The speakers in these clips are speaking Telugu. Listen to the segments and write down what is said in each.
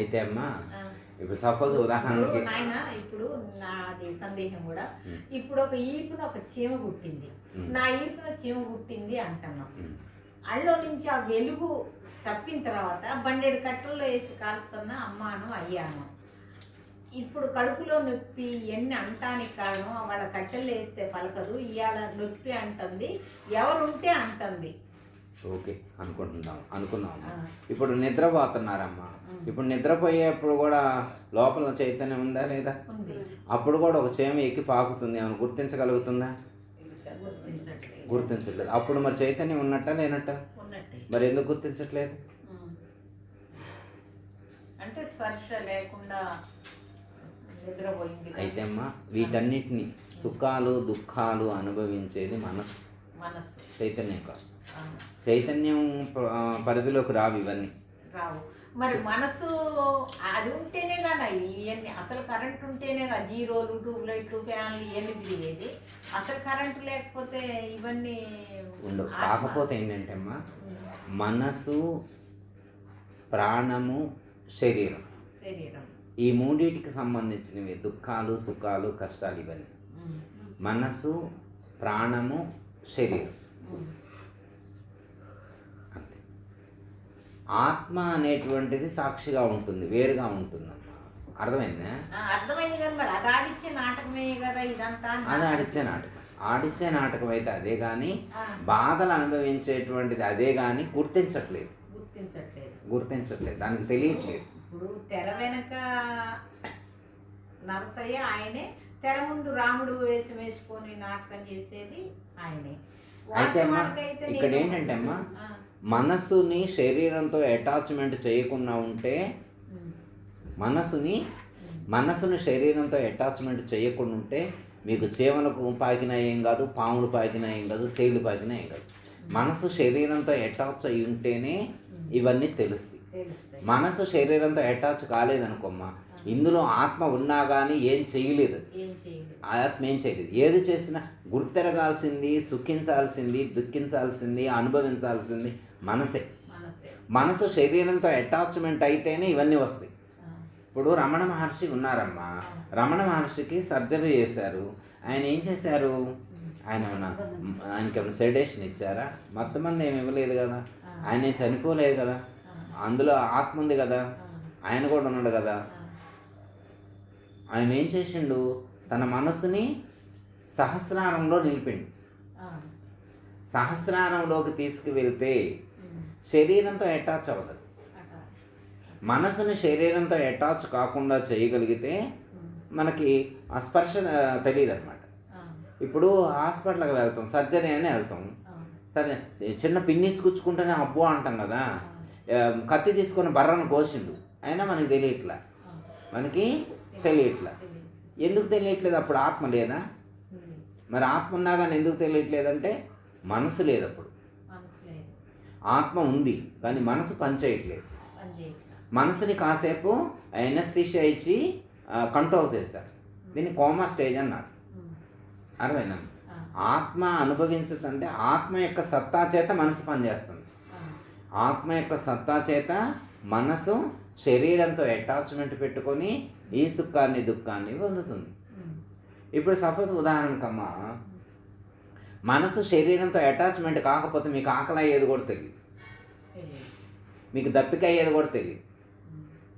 అయితే అమ్మా ఇప్పుడు సపోజ్ ఉదాహరణకి నాయన ఇప్పుడు నాది సందేహం కూడా ఇప్పుడు ఒక ఈపున ఒక చీమ పుట్టింది, నా ఈపున చీమ పుట్టింది అంటున్నాం. అల్లో నుంచి ఆ వెలుగు తప్పిన తర్వాత బండెడు కట్టల్లో వేసి కాలుతున్న అమ్మాను అయ్యాను. ఇప్పుడు కడుపులో నొప్పి ఎన్ని అంటానికి కారణం వాళ్ళ కట్టెలు వేస్తే పలకదు, ఇవాళ నొప్పి అంటుంది, ఎవరుంటే అంటుంది. ఓకే అనుకున్నాం. ఇప్పుడు నిద్రపోతున్నారమ్మా. ఇప్పుడు నిద్రపోయేప్పుడు కూడా లోపల చైతన్యం ఉందా లేదా? అప్పుడు కూడా ఒక చీమ ఎక్కి పాకుతుంది, ఏమైనా గుర్తించగలుగుతుందా? గుర్తించట్లేదు. అప్పుడు మరి చైతన్యం ఉన్నట్ట లేనట్ట? మరి ఎందుకు గుర్తించట్లేదు? అంటే స్పర్శ లేకుండా నిద్రపోయింది. అయితే అమ్మా వీటన్నిటిని సుఖాలు దుఃఖాలు అనుభవించేది మనసు, చైతన్యం కాదు. చైతన్యం పరిధిలోకి రావు ఇవన్నీ, రావు. మరి మనసు అది ఉంటేనే కదా ఇవన్నీ, అసలు కరెంట్ ఉంటేనే కదా జీరోలు ట్యూబ్ లైట్లు ఫ్యాన్లు ఇవన్నీ తిరిగేది. అసలు కరెంట్ లేకపోతే ఇవన్నీ ఉండవు. కాకపోతే ఏంటంటే అమ్మా మనసు, ప్రాణము, శరీరం ఈ మూడింటికి సంబంధించినవి దుఃఖాలు సుఖాలు కష్టాలు ఇవన్నీ. మనసు, ప్రాణము, శరీరం. అంతే. ఆత్మ అనేటువంటిది సాక్షిగా ఉంటుంది, వేరుగా ఉంటుంది. అర్థమైందా? అర్థమైంది కదా. మరి అది ఆడిచ్చే నాటకమే కదా ఇదంతా. అది ఆడిచ్చే నాటకం అయితే అదే కానీ బాధలు అనుభవించేటువంటిది అదే కానీ గుర్తించట్లేదు. దానికి తెలియట్లేదు. ఇప్పుడు తెర వెనక నరసయ్య ఆయనే, తెర ముందు రాముడు వేషం వేసుకొని నాటకం చేసేది ఆయనే. అయితే అమ్మా ఇక్కడ ఏంటంటే అమ్మా మనస్సుని శరీరంతో అటాచ్మెంట్ చేయకుండా ఉంటే, మనసుని శరీరంతో అటాచ్మెంట్ చేయకుండా ఉంటే మీకు చీమలకు పాకినా ఏం కాదు, పాములు పాకినా ఏం కాదు, తేలు పాకినా ఏం కాదు. మనసు శరీరంతో అటాచ్ అయి ఉంటేనే ఇవన్నీ తెలుస్తాయి. మనసు శరీరంతో అటాచ్ కాలేదనుకోమ్మా, ఇందులో ఆత్మ ఉన్నా కానీ ఏం చేయలేదు. ఆత్మ ఏం చేయలేదు. ఏది చేసినా గుర్తెరగాల్సింది, సుఖించాల్సింది, దుఃఖించాల్సింది, అనుభవించాల్సింది మనసే. మనసు శరీరంతో అటాచ్మెంట్ అయితేనే ఇవన్నీ వస్తాయి. ఇప్పుడు రమణ మహర్షి ఉన్నారమ్మా. రమణ మహర్షికి సర్జరీ చేశారు. ఆయన ఏం చేశారు? ఆయనకి ఏమైనా సెడేషన్ ఇచ్చారా? మొత్తం మంది ఏమి ఇవ్వలేదు కదా. ఆయన చనిపోలేదు కదా, అందులో ఆత్మ ఉంది కదా, ఆయన కూడా ఉన్నాడు కదా. ఆయన ఏం చేసిండు? తన మనసుని సహస్రారంలో నిలిపిండు. సహస్రారంలోకి తీసుకువెళ్తే శరీరంతో అటాచ్ అవ్వదు. మనసుని శరీరంతో అటాచ్ కాకుండా చేయగలిగితే మనకి ఆ స్పర్శ తెలియదు అనమాట. ఇప్పుడు హాస్పిటల్కి వెళ్తాం, సర్జరీ అని వెళ్తాం. సరే చిన్న పిన్నిస్ గుచ్చుకుంటేనే అబ్బో అంటాం కదా. కత్తి తీసుకొని బర్రను కోసిండు, అయినా మనకి తెలియట్లా. ఎందుకు తెలియట్లేదు? అప్పుడు ఆత్మ లేదా? మరి ఆత్మ ఉన్నా కానీ ఎందుకు తెలియట్లేదంటే మనసు లేదు. అప్పుడు ఆత్మ ఉంది కానీ మనసు పనిచేయట్లేదు. మనసుని కాసేపు ఎనస్థీషియా ఇచ్చి కంట్రోల్ చేశారు. దీన్ని కోమా స్టేజ్ అన్నారు. అర్థమైనా? ఆత్మ అనుభవించుతుంటే ఆత్మ యొక్క సత్తా చేత మనసు పనిచేస్తుంది. ఆత్మ యొక్క సత్తా చేత మనసు శరీరంతో అటాచ్మెంట్ పెట్టుకొని ఈ సుఖాన్ని దుఃఖాన్ని పొందుతుంది. ఇప్పుడు సపోజ్ ఉదాహరణకమ్మా మనసు శరీరంతో అటాచ్మెంట్ కాకపోతే మీకు ఆకలి అయ్యేది కూడా తెలియదు, మీకు దప్పిక అయ్యేది కూడా తెలియదు,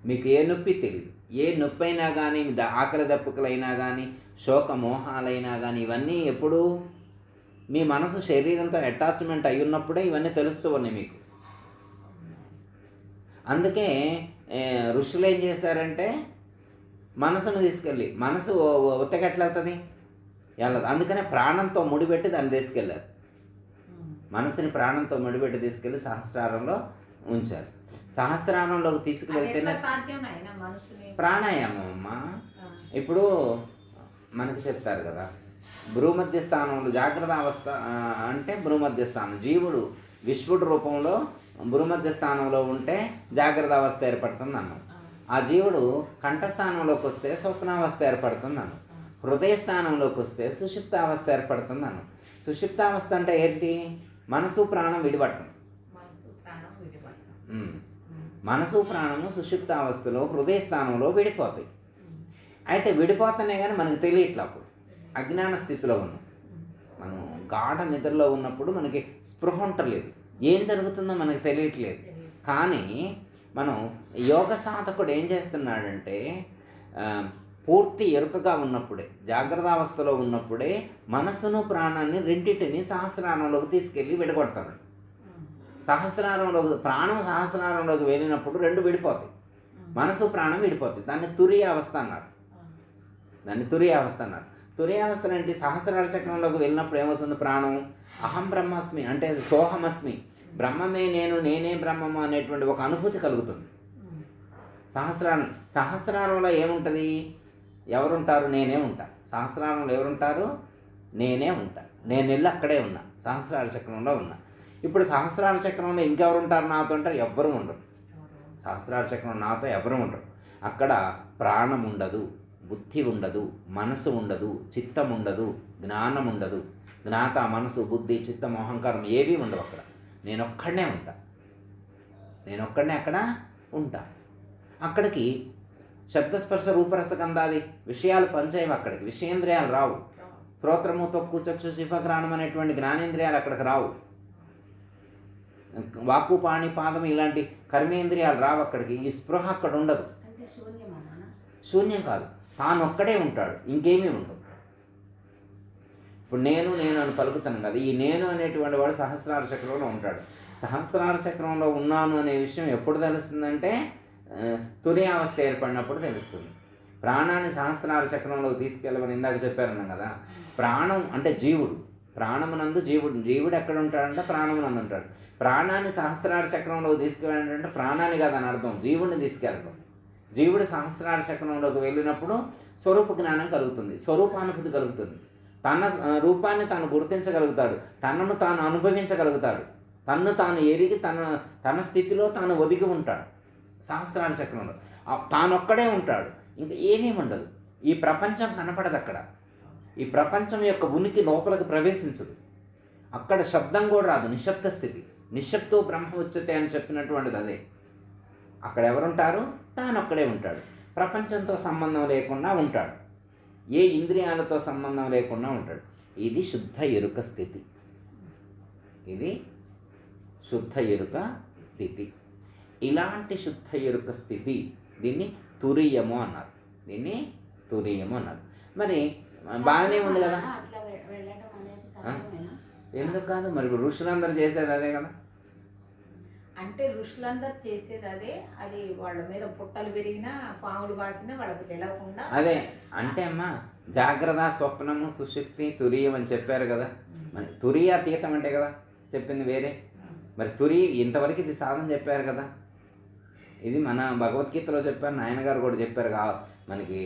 మీకు ఏ నొప్పి తెలియదు. ఏ నొప్పి అయినా కానీ, ఆకలి దప్పికలైనా కానీ, శోక మోహాలైనా కానీ ఇవన్నీ ఎప్పుడు మీ మనసు శరీరంతో అటాచ్మెంట్ అయి ఉన్నప్పుడే ఇవన్నీ తెలుస్తూ ఉన్నాయి మీకు. అందుకే ఋషులు ఏం చేశారంటే మనసును తీసుకెళ్ళి, మనసు ఉత్తగా ఎట్లా వెళ్తుంది? వెళ్ళదు. అందుకనే ప్రాణంతో ముడిపెట్టి దాన్ని తీసుకెళ్ళారు. మనసుని ప్రాణంతో ముడిపెట్టి తీసుకెళ్ళి సహస్రారంలో ఉంచారు. సహస్రారంలోకి తీసుకువెళ్తేనే ప్రాణాయామం అమ్మా. ఇప్పుడు మనకు చెప్తారు కదా, భూమధ్య స్థానంలో జాగ్రత్త అవస్థ అంటే భూమధ్య స్థానం. జీవుడు విశ్వడు రూపంలో భూమధ్య స్థానంలో ఉంటే జాగ్రత్త అవస్థ ఏర్పడుతుంది అన్నాం. ఆ జీవుడు కంఠస్థానంలోకి వస్తే స్వప్నావస్థ ఏర్పడుతుంది అన్నాం. హృదయ స్థానంలోకి వస్తే సుషుప్తావస్థ ఏర్పడుతుంది అన్నాం. సుషుప్తావస్థ అంటే ఏంటి? మనసు ప్రాణం విడిపడటం. మనసు ప్రాణము సుషుప్తావస్థలో హృదయ స్థానంలో విడిపోతాయి. అయితే విడిపోతున్నాయి కానీ మనకు తెలియట్లే. అప్పుడు అజ్ఞాన స్థితిలో ఉన్నాం మనం. గాఢ నిద్రలో ఉన్నప్పుడు మనకి స్పృహ ఉండలేదు, ఏం జరుగుతుందో మనకు తెలియట్లేదు. కానీ మనం యోగ సాధకుడు ఏం చేస్తున్నాడంటే పూర్తి ఎరుకగా ఉన్నప్పుడే, జాగ్రత్తావస్థలో ఉన్నప్పుడే మనసును ప్రాణాన్ని రెండింటిని సహస్రారంలోకి తీసుకెళ్ళి విడగొడతాడు. సహస్రారంలోకి ప్రాణం సహస్రారంలోకి వెళ్ళినప్పుడు రెండు విడిపోతాయి, మనసు ప్రాణం విడిపోతాయి. దాన్ని తురియ అవస్థ అన్నారు. తురియ అవస్థ అంటే సహస్రార చక్రంలోకి వెళ్ళినప్పుడు ఏమవుతుంది? ప్రాణం అహం బ్రహ్మాస్మి అంటే సోహమస్మి, బ్రహ్మమే నేను, నేనే బ్రహ్మము అనేటువంటి ఒక అనుభూతి కలుగుతుంది. సహస్రారంలో ఏముంటుంది? ఎవరుంటారు? నేనే ఉంటా. సహస్రారంలో ఎవరుంటారు? నేనే ఉంటా. నేను వెళ్ళి అక్కడే ఉన్నా, సహస్రార చక్రంలో ఉన్నా. ఇప్పుడు సహస్రార చక్రంలో ఇంకెవరు ఉంటారు నాతో అంటే ఎవ్వరూ ఉండరు. సహస్రార చక్రం నాతో ఎవరు ఉండరు. అక్కడ ప్రాణం ఉండదు, బుద్ధి ఉండదు, మనసు ఉండదు, చిత్తం ఉండదు, జ్ఞానం ఉండదు. జ్ఞాత, మనసు, బుద్ధి, చిత్తం, అహంకారం ఏవీ ఉండవు అక్కడ. నేనొక్కడనే అక్కడ ఉంటా. అక్కడికి శబ్దస్పర్శ రూపరసగంధాది విషయాలు పనిచేయవు. అక్కడికి విషయేంద్రియాలు రావు. శ్రోత్రము, తొక్కు, చక్షు, శిఫగ్రాణం అనేటువంటి జ్ఞానేంద్రియాలు అక్కడికి రావు. వాక్కు, పాణి, పాదం ఇలాంటి కర్మేంద్రియాలు రావు అక్కడికి. ఈ స్పృహ అక్కడ ఉండదు. శూన్యం కాదు, తాను ఒక్కడే ఉంటాడు, ఇంకేమీ ఉండదు. ఇప్పుడు నేను అని పలుకుతాను కదా, ఈ నేను అనేటువంటి వాడు సహస్రార చక్రంలో ఉంటాడు. సహస్రార చక్రంలో ఉన్నాను అనే విషయం ఎప్పుడు తెలుస్తుందంటే తురియావస్థ ఏర్పడినప్పుడు తెలుస్తుంది. ప్రాణాన్ని సహస్రార చక్రంలోకి తీసుకెళ్ళమని ఇందాక చెప్పారన్నాం కదా. ప్రాణం అంటే జీవుడు, ప్రాణమునందు జీవుడు ఎక్కడ ఉంటాడంటే ప్రాణమునందు ఉంటాడు. ప్రాణాన్ని సహస్రార చక్రంలోకి తీసుకెళ్ళాలంటే ప్రాణాన్ని కాదని అర్థం, జీవుడిని తీసుకెళ్ళడం. జీవుడు సహస్రార చక్రంలోకి వెళ్ళినప్పుడు స్వరూప జ్ఞానం కలుగుతుంది, స్వరూపానుభూతి కలుగుతుంది. తన రూపాన్ని తాను గుర్తించగలుగుతాడు, తనను తాను అనుభవించగలుగుతాడు, తన్ను తాను ఎరిగి తన స్థితిలో తాను ఒదిగి ఉంటాడు. సహస్రార చక్రంలో తానొక్కడే ఉంటాడు, ఇంకా ఏమీ ఉండదు. ఈ ప్రపంచం కనపడదు అక్కడ. ఈ ప్రపంచం యొక్క ఉనికి లోపలికి ప్రవేశించదు. అక్కడ శబ్దం కూడా రాదు, నిశ్శబ్ద స్థితి. నిశ్శబ్దో బ్రహ్మ ఉచ్యతే అని చెప్పినటువంటిది అదే. అక్కడ ఎవరుంటారు? తానొక్కడే ఉంటాడు. ప్రపంచంతో సంబంధం లేకుండా ఉంటాడు, ఏ ఇంద్రియాలతో సంబంధం లేకుండా ఉంటాడు. ఇది శుద్ధ ఎరుక స్థితి. ఇలాంటి శుద్ధ ఎరుక స్థితి దీన్ని తురియము అన్నారు. మరి బాగానే ఉంది కదా, ఎందుకు కాదు? మరి ఋషులందరూ చేసేది అదే కదా. అంటే ఋషులందరూ చేసేది అదే. అది వాళ్ళ మీద పుట్టలు పెరిగినా, పాములు బాకినా వాళ్ళకి తెలవకుండా అదే. అంటే అమ్మా, జాగ్రత్త, స్వప్నము, సుషుప్తి, తురియం అని చెప్పారు కదా. మరి తురియాతీతం అంటే కదా చెప్పింది వేరే. మరి ఇంతవరకు ఇది సాధన చెప్పారు కదా. ఇది మన భగవద్గీతలో చెప్పారు, నాయనగారు కూడా చెప్పారు. మనకి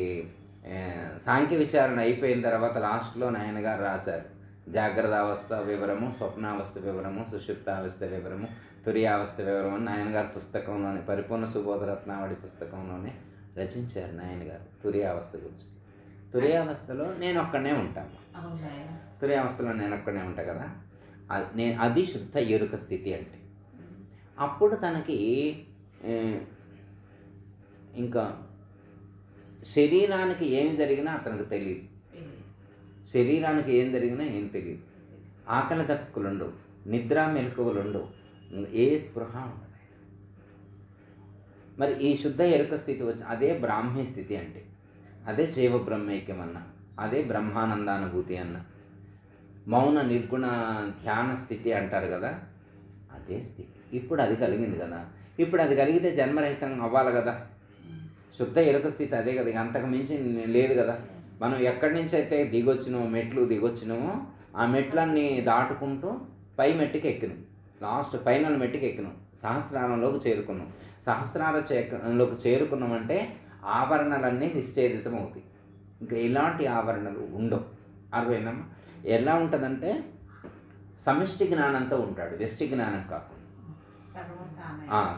సాంఖ్య విచారణ అయిపోయిన తర్వాత లాస్ట్లో నాయనగారు రాశారు, జాగ్రత్త అవస్థ వివరము, స్వప్నావస్థ వివరము, సుషుప్తావస్థ వివరము, తురియావస్థ వివరము అని నాయనగారు పుస్తకంలోనే, పరిపూర్ణ సుబోధరత్నావళి పుస్తకంలోనే రచించారు నాయనగారు తురియావస్థ గురించి. తురియావస్థలో నేను ఒక్కడనే ఉంటాను. తురియావస్థలో నేను ఒక్కడనే ఉంటాను కదా. అది శుద్ధ ఎరుక స్థితి అంటే. అప్పుడు తనకి ఇంకా శరీరానికి ఏమి జరిగినా అతనికి తెలియదు. శరీరానికి ఏం జరిగినా ఏం తెలియదు. ఆకలి దక్కులుండవు, నిద్ర మెలకువలుండవు, ఏ స్పృహ ఉండదు. మరి ఈ శుద్ధ ఎరుక స్థితి వచ్చి అదే బ్రాహ్మీ స్థితి అంటే, అదే జీవ బ్రహ్మైక్యం అన్న, అదే బ్రహ్మానందానుభూతి అన్న, మౌన నిర్గుణ ధ్యాన స్థితి అంటారు కదా, అదే స్థితి. ఇప్పుడు అది కలిగింది కదా. ఇప్పుడు అది కలిగితే జన్మరహితం అవ్వాలి కదా. శుద్ధ ఎరుక స్థితి అదే కదా, అంతకు మించి లేదు కదా. మనం ఎక్కడి నుంచి అయితే మెట్లు దిగొచ్చినామో ఆ మెట్లన్నీ దాటుకుంటూ పై మెట్టుకి ఎక్కినాం, లాస్ట్ ఫైనల్ మెట్టుకి ఎక్కినాం, సహస్రారంలోకి చేరుకున్నాం. సహస్రారంలోకి చేరుకున్నామంటే ఆవరణలన్నీ నిశ్చేదితం అవుతాయి. ఇంకా ఇలాంటి ఆవరణలు ఉండవు. అర్థమైందమ్మా? ఎలా ఉంటుందంటే సమిష్టి జ్ఞానంతో ఉంటాడు, వ్యష్టి జ్ఞానం కాకుండా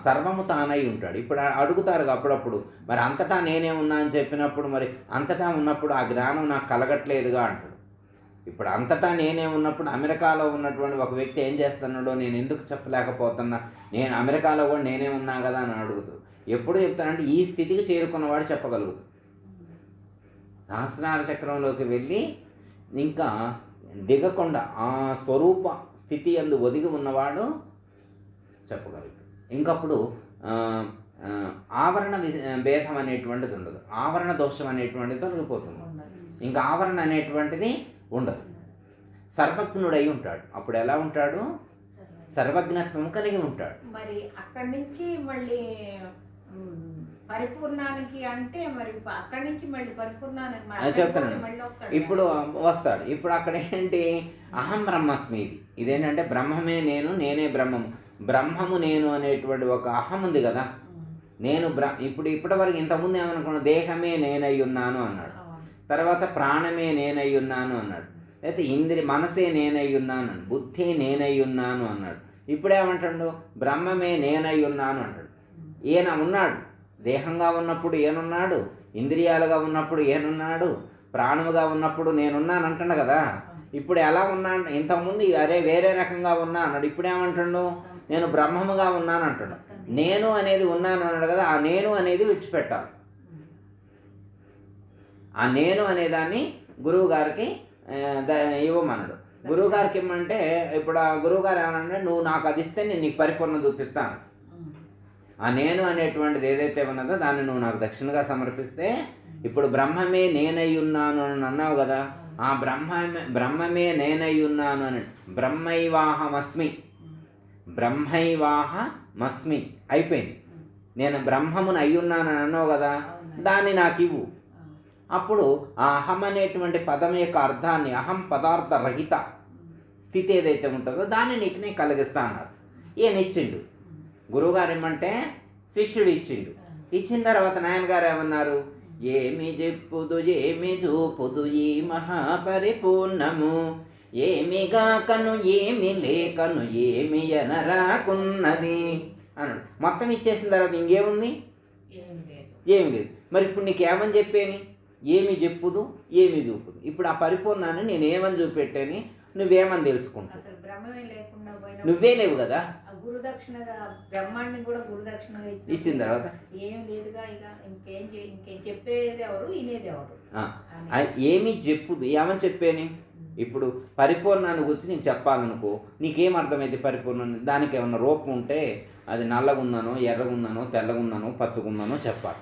సర్వము తానై ఉంటాడు. ఇప్పుడు అడుగుతారు అప్పుడప్పుడు, మరి అంతటా నేనే ఉన్నా అని చెప్పినప్పుడు, మరి అంతటా ఉన్నప్పుడు ఆ జ్ఞానం నాకు కలగట్లేదుగా అంటాడు. ఇప్పుడు అంతటా నేనే ఉన్నప్పుడు అమెరికాలో ఉన్నటువంటి ఒక వ్యక్తి ఏం చేస్తున్నాడో నేను ఎందుకు చెప్పలేకపోతున్నా, నేను అమెరికాలో కూడా నేనే ఉన్నా కదా అని అడుగుతాడు. ఎప్పుడు చెప్తానంటే ఈ స్థితికి చేరుకున్నవాడు చెప్పగలుగుతాడు. సహస్రార చక్రంలోకి వెళ్ళి ఇంకా దిగకుండా ఆ స్వరూప స్థితి అందు ఒదిగి ఉన్నవాడు చెప్పగలుగుతాడు. ఇంకప్పుడు ఆవరణ భేదం అనేటువంటిది ఉండదు, ఆవరణ దోషం అనేటువంటిది తొలగిపోతుంది. ఇంకా ఆవరణ అనేటువంటిది ఉండదు. సర్వజ్ఞుడై ఉంటాడు. అప్పుడు ఎలా ఉంటాడు? సర్వజ్ఞత్వం కలిగి ఉంటాడు. మరి అక్కడి నుంచి మళ్ళీ పరిపూర్ణానికి అంటే మరి అక్కడి నుంచి మళ్ళీ పరిపూర్ణానికి చెప్తాను. ఇప్పుడు వస్తాడు. ఇప్పుడు అక్కడ ఏంటి? అహం బ్రహ్మస్మి. ఇదేంటంటే బ్రహ్మమే నేను, నేనే బ్రహ్మము. బ్రహ్మము నేను అనేటువంటి ఒక అహం ఉంది కదా. నేను ఇప్పుడు ఇప్పటివరకు ఇంతకుముందు ఏమనుకున్నా, దేహమే నేనై ఉన్నాను అన్నాడు. తర్వాత ప్రాణమే నేనై ఉన్నాను అన్నాడు. అయితే మనసే నేనై ఉన్నాను, బుద్ధి నేనై ఉన్నాను అన్నాడు. ఇప్పుడేమంటాడు? బ్రహ్మమే నేనై ఉన్నాను అన్నాడు. ఈయన ఉన్నాడు, దేహంగా ఉన్నప్పుడు ఏనున్నాడు, ఇంద్రియాలుగా ఉన్నప్పుడు ఏనున్నాడు, ప్రాణముగా ఉన్నప్పుడు నేనున్నాను అంటాడు కదా. ఇప్పుడు ఎలా ఉన్నా? ఇంతకుముందు అరే వేరే రకంగా ఉన్నా అన్నాడు. ఇప్పుడేమంటాడు? నేను బ్రహ్మముగా ఉన్నాను అంటాడు. నేను అనేది ఉన్నాను అన్నాడు కదా. ఆ నేను అనేది విడిచిపెట్టాలి. ఆ నేను అనేదాన్ని గురువు గారికి ఇవ్వమన్నాడు. గురువు గారికి ఇవ్వమంటే ఇప్పుడు ఆ గురువు గారు ఏమనంటే, నువ్వు నాకు అది ఇస్తే నేను నీకు పరిపూర్ణ చూపిస్తాను. ఆ నేను అనేటువంటిది ఏదైతే ఉన్నదో దాన్ని నువ్వు నాకు దక్షిణగా సమర్పిస్తే, ఇప్పుడు బ్రహ్మమే నేనై ఉన్నాను అని అన్నావు కదా. ఆ బ్రహ్మమే నేనై ఉన్నాను అని, బ్రహ్మైవాహమస్మి, బ్రహ్మైవాహమస్మి అయిపోయింది. నేను బ్రహ్మమును అయ్యున్నాను అని అన్నావు కదా, దాన్ని నాకు ఇవ్వు. అప్పుడు ఆ అహం అనేటువంటి పదం యొక్క అర్థాన్ని, అహం పదార్థ రహిత స్థితి ఏదైతే ఉంటుందో దాన్ని నీకు నేను కలిగిస్తా అన్నారు. ఈయన ఇచ్చిండు. గురువుగారు ఏమంటే శిష్యుడు ఇచ్చిండు. ఇచ్చిన తర్వాత నాయనగారు ఏమన్నారు? ఏమి చెప్పుదు ఏమి చూపుదు ఈ మహాపరిపూర్ణము, ఏమి గాకను ఏమి లేకను ఏమి ఎనరాకున్నది అన్నాడు. మొత్తం ఇచ్చేసిన తర్వాత ఇంకేముంది? ఏమి లేదు. మరి ఇప్పుడు నీకేమని చెప్పేని? ఏమి చెప్పుదు ఏమి చూపుదు. ఇప్పుడు ఆ పరిపూర్ణాన్ని నేను ఏమని చూపెట్టేని, నువ్వేమని తెలుసుకుంటావు? నువ్వే లేవు కదా. గురుదక్షిణగా బ్రహ్మాండం కూడా గురుదక్షిణగా ఇచ్చిన తర్వాత ఏం లేదుగా. ఇక ఇంకేం చెప్పేది ఎవరు, వినేది ఎవరు? ఏమి చెప్పుదు ఏమని చెప్పేని? ఇప్పుడు పరిపూర్ణాన్ని గురించి నీకు చెప్పాలనుకో, నీకేం అర్థమైంది పరిపూర్ణాన్ని? దానికి ఏమన్నా రూపం ఉంటే అది నల్లగుందనో, ఎర్రగుందనో, తెల్లగుందనో, పచ్చగుందనో చెప్పాలి.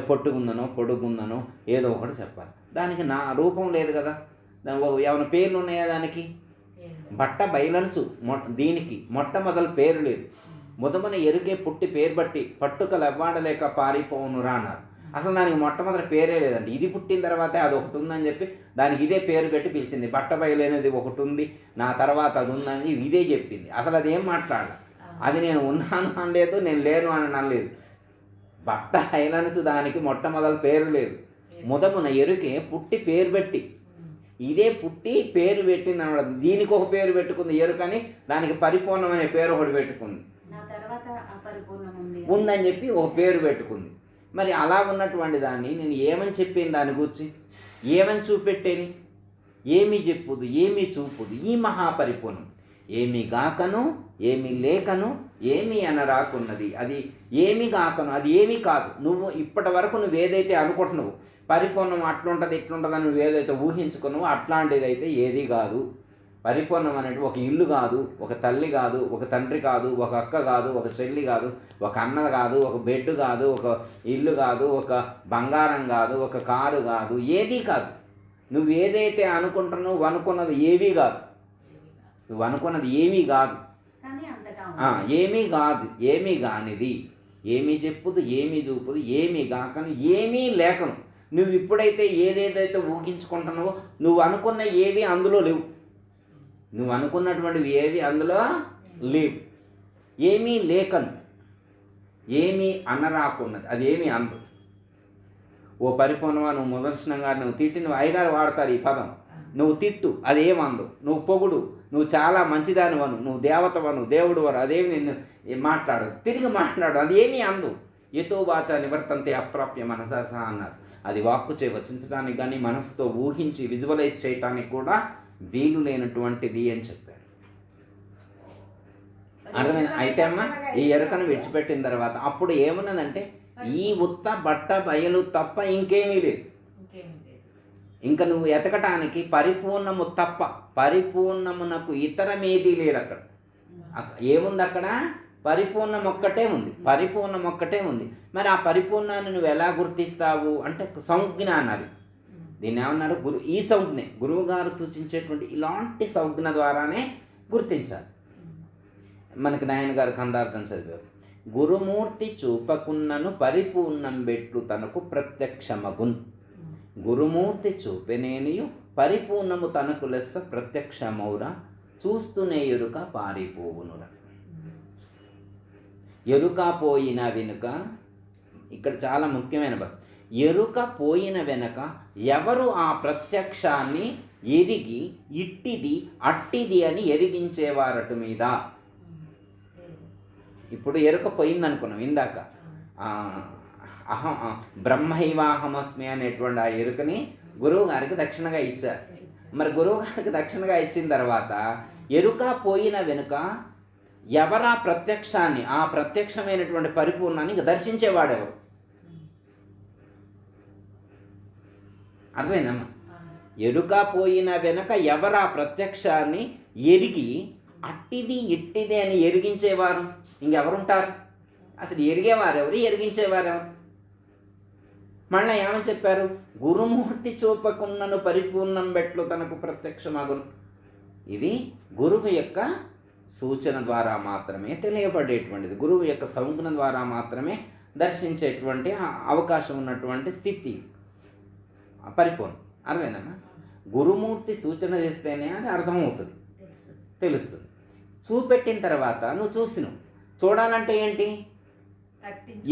పొట్టుగుందనో, పొడుగుందనో ఏదో ఒకటి చెప్పాలి. దానికి నా రూపం లేదు కదా. ఏమైనా పేర్లు ఉన్నాయా దానికి? బట్ట బయలంచు దీనికి మొట్టమొదలు పేరు లేదు. మొదమన ఎరుకే పుట్టి పేరు బట్టి పట్టుకలు ఎవ్వాడలేక పారిపోవునురా అన్నారు. అసలు దానికి మొట్టమొదటి పేరే లేదండి. ఇది పుట్టిన తర్వాతే అది ఒకటి ఉందని చెప్పి దానికి ఇదే పేరు పెట్టి పిలిచింది. బట్ట బయలనేది ఒకటి ఉంది, నా తర్వాత అది ఉందని ఇదే చెప్పింది. అసలు అదేం మాట్లాడాలి? అది నేను ఉన్నాను అనలేదు, నేను లేను అని అనలేదు. బట్ట హైలన్స్ దానికి మొట్టమొదటి పేరు లేదు. మొదమున ఎరుకే పుట్టి పేరు పెట్టి, ఇదే పుట్టి పేరు పెట్టింది అన్నమాట. దీనికి ఒక పేరు పెట్టుకుంది ఎరుకని, దానికి పరిపూర్ణం అనే పేరు ఒకటి పెట్టుకుంది. ఉందని చెప్పి ఒక పేరు పెట్టుకుంది. మరి అలా ఉన్నటువంటి దాన్ని నేను ఏమని చెప్పాను? దాని గురించి ఏమని చూపెట్టేని? ఏమి చెప్పుదు ఏమి చూపుదు ఈ మహాపరిపూర్ణం, ఏమి గాకను ఏమి లేకను ఏమి అనరాకున్నది. అది ఏమి గాకను, అది ఏమీ కాదు. నువ్వు ఇప్పటి వరకు నువ్వు ఏదైతే అనుకుంటున్నావు పరిపూర్ణం అట్లుంటుంది ఇట్లుంటుంది అని నువ్వు ఏదైతే ఊహించుకున్నావో అట్లాంటిది అయితే ఏది కాదు. పరిపూర్ణం అనేది ఒక ఇల్లు కాదు, ఒక తల్లి కాదు, ఒక తండ్రి కాదు, ఒక అక్క కాదు, ఒక చెల్లి కాదు, ఒక అన్న కాదు, ఒక బెడ్ కాదు, ఒక ఇల్లు కాదు, ఒక బంగారం కాదు, ఒక కారు కాదు, ఏదీ కాదు. నువ్వు ఏదైతే అనుకుంటున్నావు అనుకున్నది ఏమీ కాదు. నువ్వు అనుకున్నది ఏమీ కాదు, ఏమీ కాదు, ఏమీ కానిది. ఏమీ చెప్పుదు ఏమీ చూపుదు ఏమీ గాకను ఏమీ లేకను. నువ్వు ఇప్పుడైతే ఏదేదైతే ఊహించుకుంటున్నావో నువ్వు అనుకున్న ఏవి అందులో లేవు. నువ్వు అనుకున్నటువంటివి ఏవి అందులో లేవు. ఏమీ లేకను ఏమీ అనరాకున్నది, అది ఏమీ అందు. ఓ పరిపూర్ణమా, నువ్వు ముదర్శనంగా నువ్వు తిట్టిన అయ్యగారు వాడతారు ఈ పదం. నువ్వు తిట్టు, అదేమందు. నువ్వు పొగుడు, నువ్వు చాలా మంచిదానివను, నువ్వు దేవతవను, దేవుడు వను, అదేమి నిన్ను మాట్లాడు, తిరిగి మాట్లాడు, అది ఏమీ అందు. ఎతో వాచ నివర్తంతే అప్రాప్య మనసా అన్నారు. అది వాక్కుచే వచించడానికి కానీ మనసుతో ఊహించి విజువలైజ్ చేయటానికి కూడా వీలు లేనటువంటిది అని చెప్పారు. అర్థమైంది? అయితే అమ్మ ఈ ఎరుకను విడిచిపెట్టిన తర్వాత అప్పుడు ఏమున్నదంటే ఈ ఉత్త బట్ట బయలు తప్ప ఇంకేమీ లేదు. ఇంకా నువ్వు ఎతకటానికి పరిపూర్ణము తప్ప పరిపూర్ణమునకు ఇతరమేదీ లేదు. అక్కడ ఏముంది? అక్కడ పరిపూర్ణం ఒక్కటే ఉంది. పరిపూర్ణం ఒక్కటే ఉంది. మరి ఆ పరిపూర్ణాన్ని నువ్వు ఎలా గుర్తిస్తావు అంటే సంజ్ఞ అన్నది. దీన్ని ఏమన్నారు? ఈ సంజ్ఞ గురువు గారు సూచించేటువంటి ఇలాంటి సంజ్ఞ ద్వారానే గుర్తించాలి. మనకి నాయన గారు కందార్థం చదివారు. గురుమూర్తి చూపకున్నను పరిపూర్ణం బెట్లు తనకు ప్రత్యక్షమగున్. గురుమూర్తి చూపెనేనియు పరిపూర్ణము తనకు లెస్స ప్రత్యక్షమౌరా చూస్తూనే ఎరుక పారిపోవునురా. ఎరుక పోయిన వెనుక ఇక్కడ చాలా ముఖ్యమైన పదం. ఎరుక పోయిన వెనుక ఎవరు ఆ ప్రత్యక్షాన్ని ఎరిగి ఇట్టిది అట్టిది అని ఎరిగించేవారటు మీద. ఇప్పుడు ఎరుక పోయింది అనుకున్నాం ఇందాక. బ్రహ్మైవాహమస్మి అనేటువంటి ఆ ఎరుకని గురువు గారికి దక్షిణగా ఇచ్చారు. మరి గురువు గారికి దక్షిణగా ఇచ్చిన తర్వాత ఎరుక పోయిన వెనుక ఎవరా ప్రత్యక్షాన్ని ఆ ప్రత్యక్షమైనటువంటి పరిపూర్ణాన్ని దర్శించేవాడెవరు? అర్థమైందమ్మా? ఎరుక పోయిన వెనుక ఎవరా ప్రత్యక్షాన్ని ఎరిగి అట్టిది ఇట్టిది అని ఎరిగించేవారు ఇంకెవరుంటారు? అసలు ఎరిగేవారెవరు? ఎరిగించేవారెవరు? మళ్ళీ ఏమని చెప్పారు? గురుమూర్తి చూపకున్నను పరిపూర్ణం బెట్లు తనకు ప్రత్యక్షమగును. ఇది గురువు యొక్క సూచన ద్వారా మాత్రమే తెలియబడేటువంటిది. గురువు యొక్క సంజ్ఞ ద్వారా మాత్రమే దర్శించేటువంటి అవకాశం ఉన్నటువంటి స్థితి పరిపూర్ణం. అర్థమైందమ్మా? గురుమూర్తి సూచన చేస్తేనే అది అర్థమవుతుంది, తెలుస్తుంది. చూపెట్టిన తర్వాత నువ్వు చూసినావు. చూడాలంటే ఏంటి?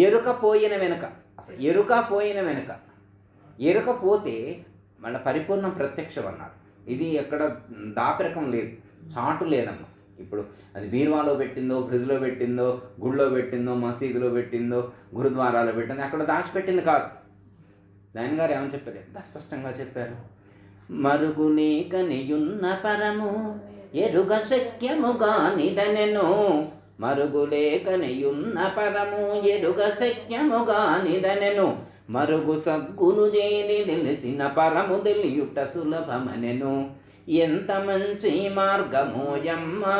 ఎరుక పోయిన వెనుక. అసలు ఎరుక పోయిన వెనుక ఎరుక పోతే మళ్ళీ పరిపూర్ణం ప్రత్యక్షం అన్నారు. ఇది ఎక్కడ దాపరికం లేదు, చాటు లేదమ్మా. ఇప్పుడు అది బీరువాలో పెట్టిందో, ఫ్రిడ్జ్లో పెట్టిందో, గుళ్ళో పెట్టిందో, మసీదులో పెట్టిందో, గురుద్వారాలో పెట్టిందో అక్కడ దాచిపెట్టింది కాదు. నాయన గారు ఏమని చెప్పారు? ఎంత స్పష్టంగా చెప్పారు. మరుగులేక నెయ్యున్న పరము ఎరుగ శక్యముగా నిదనెను. మరుగులేక నెయ్యున్న పరము ఎరుగ శక్యముగా నిదనెను. మరుగు సద్గురు చేరి తెలిసిన పరము తెలియుట సులభమనెను. ఎంత మంచి మార్గమోయమ్మా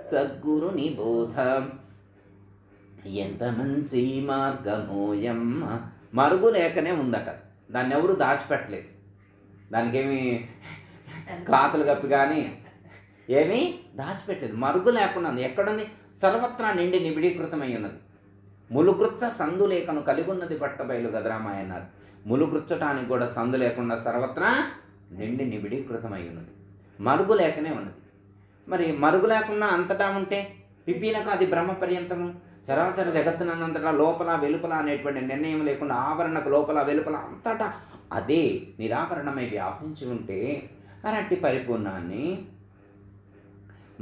సద్గురుని బోధ. ఎంత మంచి మార్గమోయమ్మ. మరుగు లేకనే ఉందట. దాన్ని ఎవరు దాచిపెట్టలేదు. దానికేమి క్లాతులు కప్పి కానీ ఏమీ దాచిపెట్టలేదు. మరుగు లేకుండా ఉంది. ఎక్కడుంది? సర్వత్రా నిండి నిబిడీకృతమై ఉన్నది. ములుగుచ్చ సందు లేకను కలిగి ఉన్నది పట్టబయలు గదరామాయ అన్నారు. ములుగుచ్చటానికి కూడా సందు లేకుండా సర్వత్రా నిండి నిబిడీకృతమై ఉన్నది. మరుగు లేకనే ఉన్నది. మరి మరుగు లేకుండా అంతటా ఉంటే పిపీలకు అది బ్రహ్మ పర్యంతము. చరాచర జగత్తునంతటా లోపల వెలుపల అనేటువంటి నిర్ణయం లేకుండా ఆవరణకు లోపల వెలుపల అంతటా అదే నిరాకరణమై వ్యాపించి ఉంటే అలాంటి పరిపూర్ణాన్ని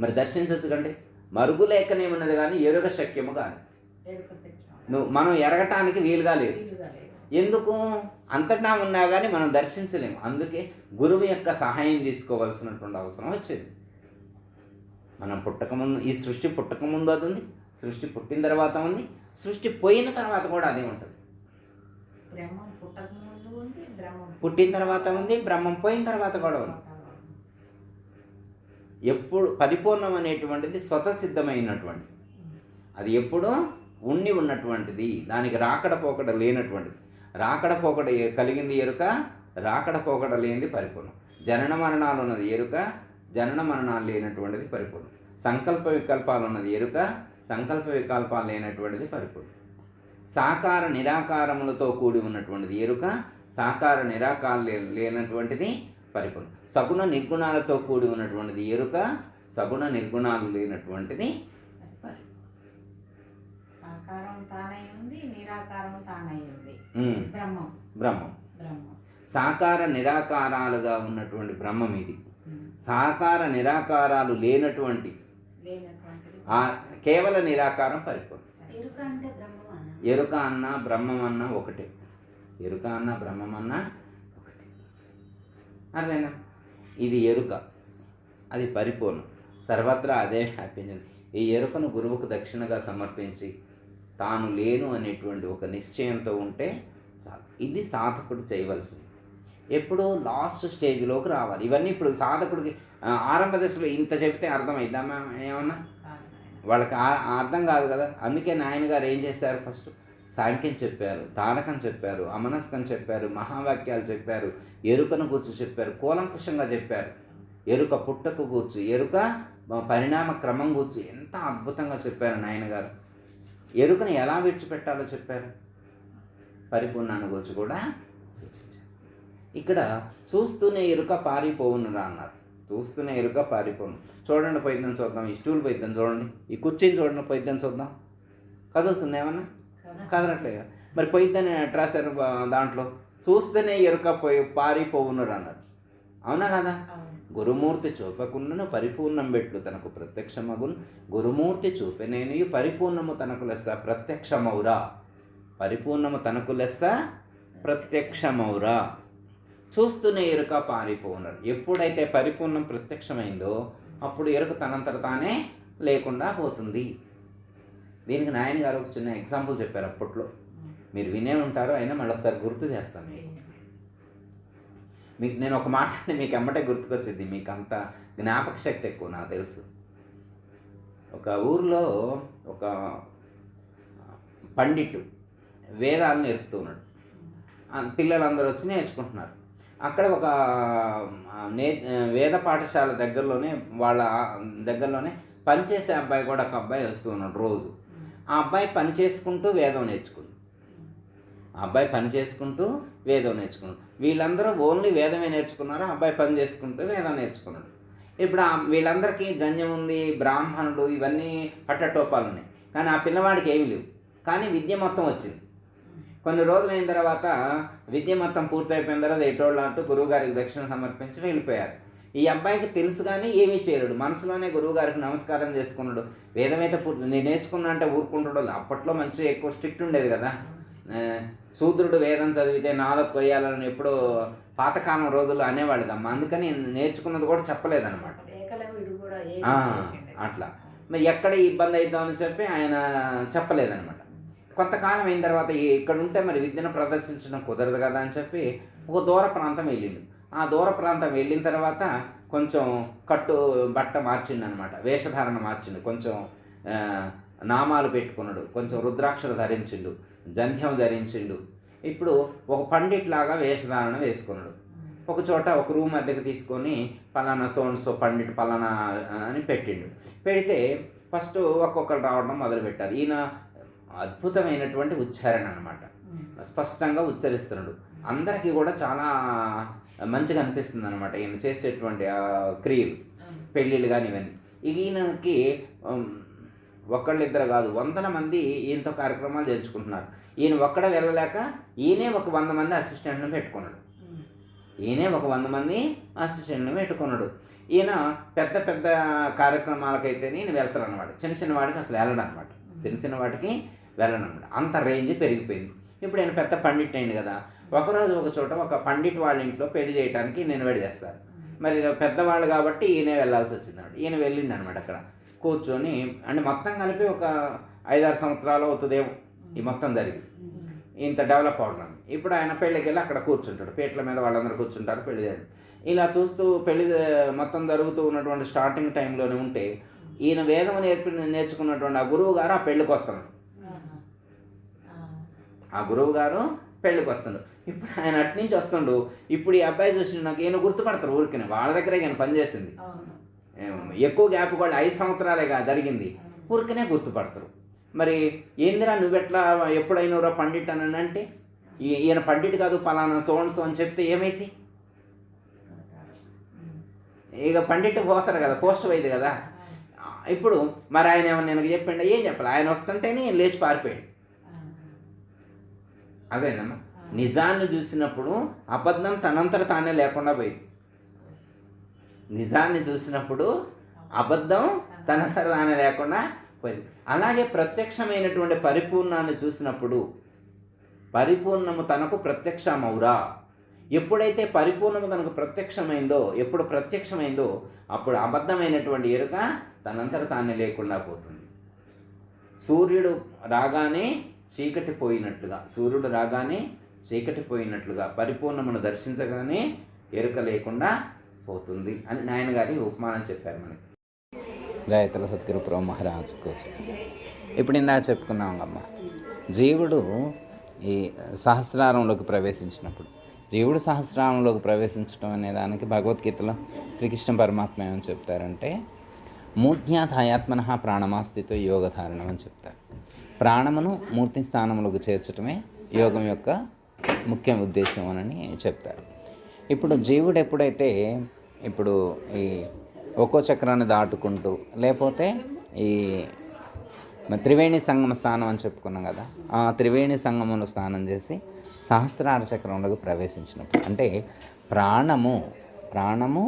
మరి దర్శించవచ్చు కండి. మరుగు లేకనే ఉన్నది కానీ ఎరుగ శక్యము కానీ మనం ఎరగటానికి వీలుగా లేదు. ఎందుకు? అంతటా ఉన్నా కానీ మనం దర్శించలేము. అందుకే గురువు యొక్క సహాయం తీసుకోవాల్సినటువంటి అవసరం వచ్చింది. మనం పుట్టకముందు, ఈ సృష్టి పుట్టకముందు అది ఉంది, సృష్టి పుట్టిన తర్వాత ఉంది, సృష్టి పోయిన తర్వాత కూడా అదే ఉంటుంది. పుట్టిన తర్వాత ఉంది, బ్రహ్మం పోయిన తర్వాత కూడా ఉంది. ఎప్పుడు పరిపూర్ణం అనేటువంటిది స్వతసిద్ధమైనటువంటిది. అది ఎప్పుడూ ఉండి ఉన్నటువంటిది. దానికి రాకడ పోకడ లేనటువంటిది. రాకడ పోకడ కలిగింది ఎరుక, రాకడ పోకడ లేనిది పరిపూర్ణం. జనన మరణాలు ఉన్నది ఎరుక, జనన మరణాలు లేనటువంటిది పరిపూర్ణం. సంకల్ప వికల్పాలు ఉన్నది ఎరుక, సంకల్ప వికల్పాలు లేనటువంటిది పరిపూర్ణం. సాకార నిరాకారములతో కూడి ఉన్నటువంటిది ఎరుక, సాకార నిరాకారం లేనటువంటిది పరిపూర్ణం. సగుణ నిర్గుణాలతో కూడి ఉన్నటువంటిది ఎరుక, సగుణ నిర్గుణాలు లేనటువంటిది సాకారం తానై ఉంది, నిరాకారం తానై ఉంది. బ్రహ్మం బ్రహ్మం సాకార నిరాకారాలుగా ఉన్నటువంటి బ్రహ్మం ఇది. సాకార నిరాకారాలు లేనటువంటి కేవల నిరాకారం పరిపూర్ణం. ఎరుక అన్నా బ్రహ్మం అన్నా ఒకటే. ఎరుక అన్నా బ్రహ్మం అన్నా ఒకటే. అర్థమైనా? ఇది ఎరుక, అది పరిపూర్ణం, సర్వత్రా అదే హ్యాపీనెస్. ఈ ఎరుకను గురువుకు దక్షిణగా సమర్పించి తాను లేను అనేటువంటి ఒక నిశ్చయంతో ఉంటే చాలు. ఇది సాధకుడు చేయవలసింది. ఎప్పుడు లాస్ట్ స్టేజ్లోకి రావాలి. ఇవన్నీ ఇప్పుడు సాధకుడికి ఆరంభ దశలో ఇంత చెప్తే అర్థమైద్దామా ఏమన్నా? వాళ్ళకి అర్థం కాదు కదా. అందుకే నాయన గారు ఏం చేశారు, ఫస్ట్ సాంఖ్యం చెప్పారు, తారకం చెప్పారు, అమనస్కం చెప్పారు, మహావాక్యాలు చెప్పారు, ఎరుకను కూర్చు చెప్పారు, కూలంకుషంగా చెప్పారు. ఎరుక పుట్టకు కూర్చు, ఎరుక పరిణామ క్రమం కూర్చు, ఎంత అద్భుతంగా చెప్పారు నాయన గారు. ఎరుకను ఎలా విడిచిపెట్టాలో చెప్పారు, పరిపూర్ణాన్ని గురించి కూడా సూచించారు. ఇక్కడ చూస్తూనే ఎరుక పారిపోవునురా అన్నారు. చూస్తూనే ఎరుక పారిపోను. చూడండి పైద్యం చూద్దాం, ఈ స్టూల్ పైద్యం చూడండి, ఈ కుర్చీని చూడండి పైద్యం చూద్దాం, కదులుతుంది ఏమన్నా? కదలట్లేదు. మరి పైద్యాన్ని ఎట్లా రాశారు దాంట్లో? చూస్తేనే ఎరుక పారిపోవునురా అన్నారు. అవునా కదా? గురుమూర్తి చూపకున్నను పరిపూర్ణం పెట్లు తనకు ప్రత్యక్షమగును, గురుమూర్తి చూపెనేని పరిపూర్ణము తనకు లెస్స ప్రత్యక్షమౌరా. పరిపూర్ణము తనకు లెస్స ప్రత్యక్షమౌరా. చూస్తూనే ఎరుక పారిపోవున్నారు. ఎప్పుడైతే పరిపూర్ణం ప్రత్యక్షమైందో అప్పుడు ఎరుక తనంతట తానే లేకుండా పోతుంది. దీనికి నాయన గారు ఒక చిన్న ఎగ్జాంపుల్ చెప్పారు అప్పట్లో, మీరు వినే ఉంటారు, అయినా మళ్ళీ ఒకసారి గుర్తు చేస్తాను. మీకు నేను ఒక మాట అంటే మీకు ఎమ్మటే గుర్తుకొచ్చింది, మీకు అంత జ్ఞాపక శక్తి ఎక్కువ నాకు తెలుసు. ఒక ఊరిలో ఒక పండిట్టు వేదాలను నేర్పుతూ ఉన్నాడు. పిల్లలందరూ వచ్చి నేర్చుకుంటున్నారు. అక్కడ ఒక వేద పాఠశాల దగ్గరలోనే, వాళ్ళ దగ్గరలోనే పనిచేసే అబ్బాయి కూడా ఒక అబ్బాయి వస్తూ ఉన్నాడు రోజు. ఆ అబ్బాయి పని చేసుకుంటూ వేదం నేర్చుకున్నాడు. ఆ అబ్బాయి పని చేసుకుంటూ వేదం నేర్చుకున్నాడు. వీళ్ళందరూ ఓన్లీ వేదమే నేర్చుకున్నారు, ఆ అబ్బాయి పని చేసుకుంటూ వేదం నేర్చుకున్నాడు. ఇప్పుడు వీళ్ళందరికీ జన్యం ఉంది, బ్రాహ్మణుడు, ఇవన్నీ పట్టటోపాలు ఉన్నాయి. కానీ ఆ పిల్లవాడికి ఏమీ లేవు, కానీ విద్య మొత్తం వచ్చింది. కొన్ని రోజులు అయిన తర్వాత విద్య మొత్తం పూర్తయిపోయిన తర్వాత ఎటోళ్ళు అంటూ గురువుగారికి దక్షిణ సమర్పించి వెళ్ళిపోయారు. ఈ అబ్బాయికి తెలుసు కానీ ఏమీ చేయలేడు. మనసులోనే గురువుగారికి నమస్కారం చేసుకున్నాడు. వేదమైతే నేను నేర్చుకున్నా అంటే ఊరుకుంటాడు. అప్పట్లో మంచి ఎక్కువ స్ట్రిక్ట్ ఉండేది కదా. శూద్రుడు వేదం చదివితే నాలుగు కొయ్యాలని ఎప్పుడో పాతకాలం రోజుల్లో అనేవాడు కమ్మ. అందుకని నేర్చుకున్నది కూడా చెప్పలేదన్నమాట. అట్లా మరి ఎక్కడ ఇబ్బంది అవుతామని చెప్పి ఆయన చెప్పలేదన్నమాట. కొంతకాలం అయిన తర్వాత ఇక్కడ ఉంటే మరి విద్యను ప్రదర్శించడం కుదరదు కదా అని చెప్పి ఒక దూర ప్రాంతం వెళ్ళిండు. ఆ దూర ప్రాంతం వెళ్ళిన తర్వాత కొంచెం కట్టు బట్ట మార్చిండు అనమాట, వేషధారణ మార్చిండు, కొంచెం నామాలు పెట్టుకున్నాడు, కొంచెం రుద్రాక్షలు ధరించిండు, జంధ్యం ధరించిండు. ఇప్పుడు ఒక పండిట్ లాగా వేషధారణ వేసుకున్నాడు. ఒక చోట ఒక రూమ్ అద్దెకు తీసుకొని పలానా సోన్సో పండిట్ పలానా అని పెట్టిండు. పెడితే ఫస్ట్ ఒక్కొక్కరు రావడం మొదలుపెట్టారు. ఈయన అద్భుతమైనటువంటి ఉచ్చారణ అనమాట, స్పష్టంగా ఉచ్చరిస్తున్నాడు. అందరికీ కూడా చాలా మంచిగా అనిపిస్తుంది అనమాట ఈయన చేసేటువంటి క్రియలు, పెళ్ళిళ్ళు కానీ ఇవన్నీ. ఈయనకి ఒకళ్ళిద్దరు కాదు, 100 మంది ఈయనతో కార్యక్రమాలు చేర్చుకుంటున్నారు. ఈయన ఒక్కడే వెళ్ళలేక ఈయనే ఒక 100 మంది అసిస్టెంట్ను పెట్టుకున్నాడు. ఈయన పెద్ద పెద్ద కార్యక్రమాలకైతే ఈయన వెళ్తారు అనమాట. చిన్న వాటికి అసలు వెళ్ళడం అనమాట, చిన్న వాటికి వెళ్ళడం అనమాట. అంత రేంజ్ పెరిగిపోయింది. ఇప్పుడు ఆయన పెద్ద పండిట్ అయింది కదా. ఒకరోజు ఒక చోట ఒక పండిట్ వాళ్ళ ఇంట్లో పెళ్లి చేయడానికి నేను వెడి చేస్తారు. మరి పెద్దవాళ్ళు కాబట్టి ఈయనే వెళ్ళాల్సి వచ్చింది అనమాట. ఈయన వెళ్ళింది అనమాట. అక్కడ కూర్చొని అంటే మొత్తం కలిపి ఒక 5-6 సంవత్సరాలు అవుతుందేమో ఈ మొత్తం జరిగి ఇంత డెవలప్ అవడం. ఇప్పుడు ఆయన పెళ్ళికి వెళ్ళి అక్కడ కూర్చుంటాడు, పీటల మీద వాళ్ళందరూ కూర్చుంటారు, పెళ్లి చేయడం. ఇలా చూస్తూ పెళ్లి మొత్తం జరుగుతూ ఉన్నటువంటి స్టార్టింగ్ టైంలోనే ఉంటే ఈయన వేదం నేర్చుకున్నటువంటి ఆ గురువు గారు ఆ పెళ్ళికి వస్తున్నాడు. ఇప్పుడు ఆయన అటు నుంచి వస్తుండు. ఇప్పుడు ఈ అబ్బాయి చూసి నాకు ఈయన గుర్తుపడతారు ఊరికనే, వాళ్ళ దగ్గరే ఈయన పనిచేసింది. ఎక్కువ గ్యాప్ కూడా 5 సంవత్సరాలేగా జరిగింది, ఊరికనే గుర్తుపడతారు. మరి ఏందిరా నువ్వెట్లా ఎప్పుడైనా పండిట్ అని అంటే ఈయన పండిట్ కాదు పలానా సోన్స్ అని చెప్తే ఏమైతే ఇక పండిట్ పోతారు కదా, పోస్ట్ అయింది కదా. ఇప్పుడు మరి ఆయన ఏమన్నా నేను చెప్పిండ, ఏం చెప్పాలి, ఆయన వస్తుంటేనే లేచి పారిపోయాడు. అదేనమ్మా, నిజాన్ని చూసినప్పుడు అబద్ధం తనంతట తానే లేకుండా పోయింది. నిజాన్ని చూసినప్పుడు అబద్ధం తనంతట తానే లేకుండా పోయింది. అలాగే ప్రత్యక్షమైనటువంటి పరిపూర్ణాన్ని చూసినప్పుడు పరిపూర్ణము తనకు ప్రత్యక్షమౌరా. ఎప్పుడైతే పరిపూర్ణము కనుక ప్రత్యక్షమైందో, ఎప్పుడు ప్రత్యక్షమైందో అప్పుడు అబద్ధమైనటువంటి ఎరుక తనంతట తానే లేకుండా పోతుంది. సూర్యుడు రాగానే చీకటి పోయినట్లుగా పరిపూర్ణమును దర్శించగానే ఎరుక లేకుండా పోతుంది అని నాయన గారి ఉపమానం చెప్పారు మనకి. గాయత్ర సద్గురు ప్రభు మహారాజ్ కోసం ఇప్పుడు ఇందాక చెప్పుకున్నాం అమ్మ, జీవుడు ఈ సహస్రారంలోకి ప్రవేశించడం అనే దానికి భగవద్గీతలో శ్రీకృష్ణ పరమాత్మ ఏమని చెప్తారంటే, మూర్ధ్యాధాయాత్మనః ప్రాణమాస్థితో యోగధారణం అని చెప్తారు. ప్రాణమును మూర్తి స్థానంలోకి చేర్చడమే యోగం యొక్క ముఖ్య ఉద్దేశం అని చెప్తారు. ఇప్పుడు జీవుడు ఎప్పుడైతే ఇప్పుడు ఈ ఒక్కో చక్రాన్ని దాటుకుంటూ, లేకపోతే ఈ త్రివేణి సంగమ స్థానం అని చెప్పుకున్నాం కదా, ఆ త్రివేణి సంగమంలో స్నానం చేసి సహస్రార చక్రంలోకి ప్రవేశించినప్పుడు, అంటే ప్రాణము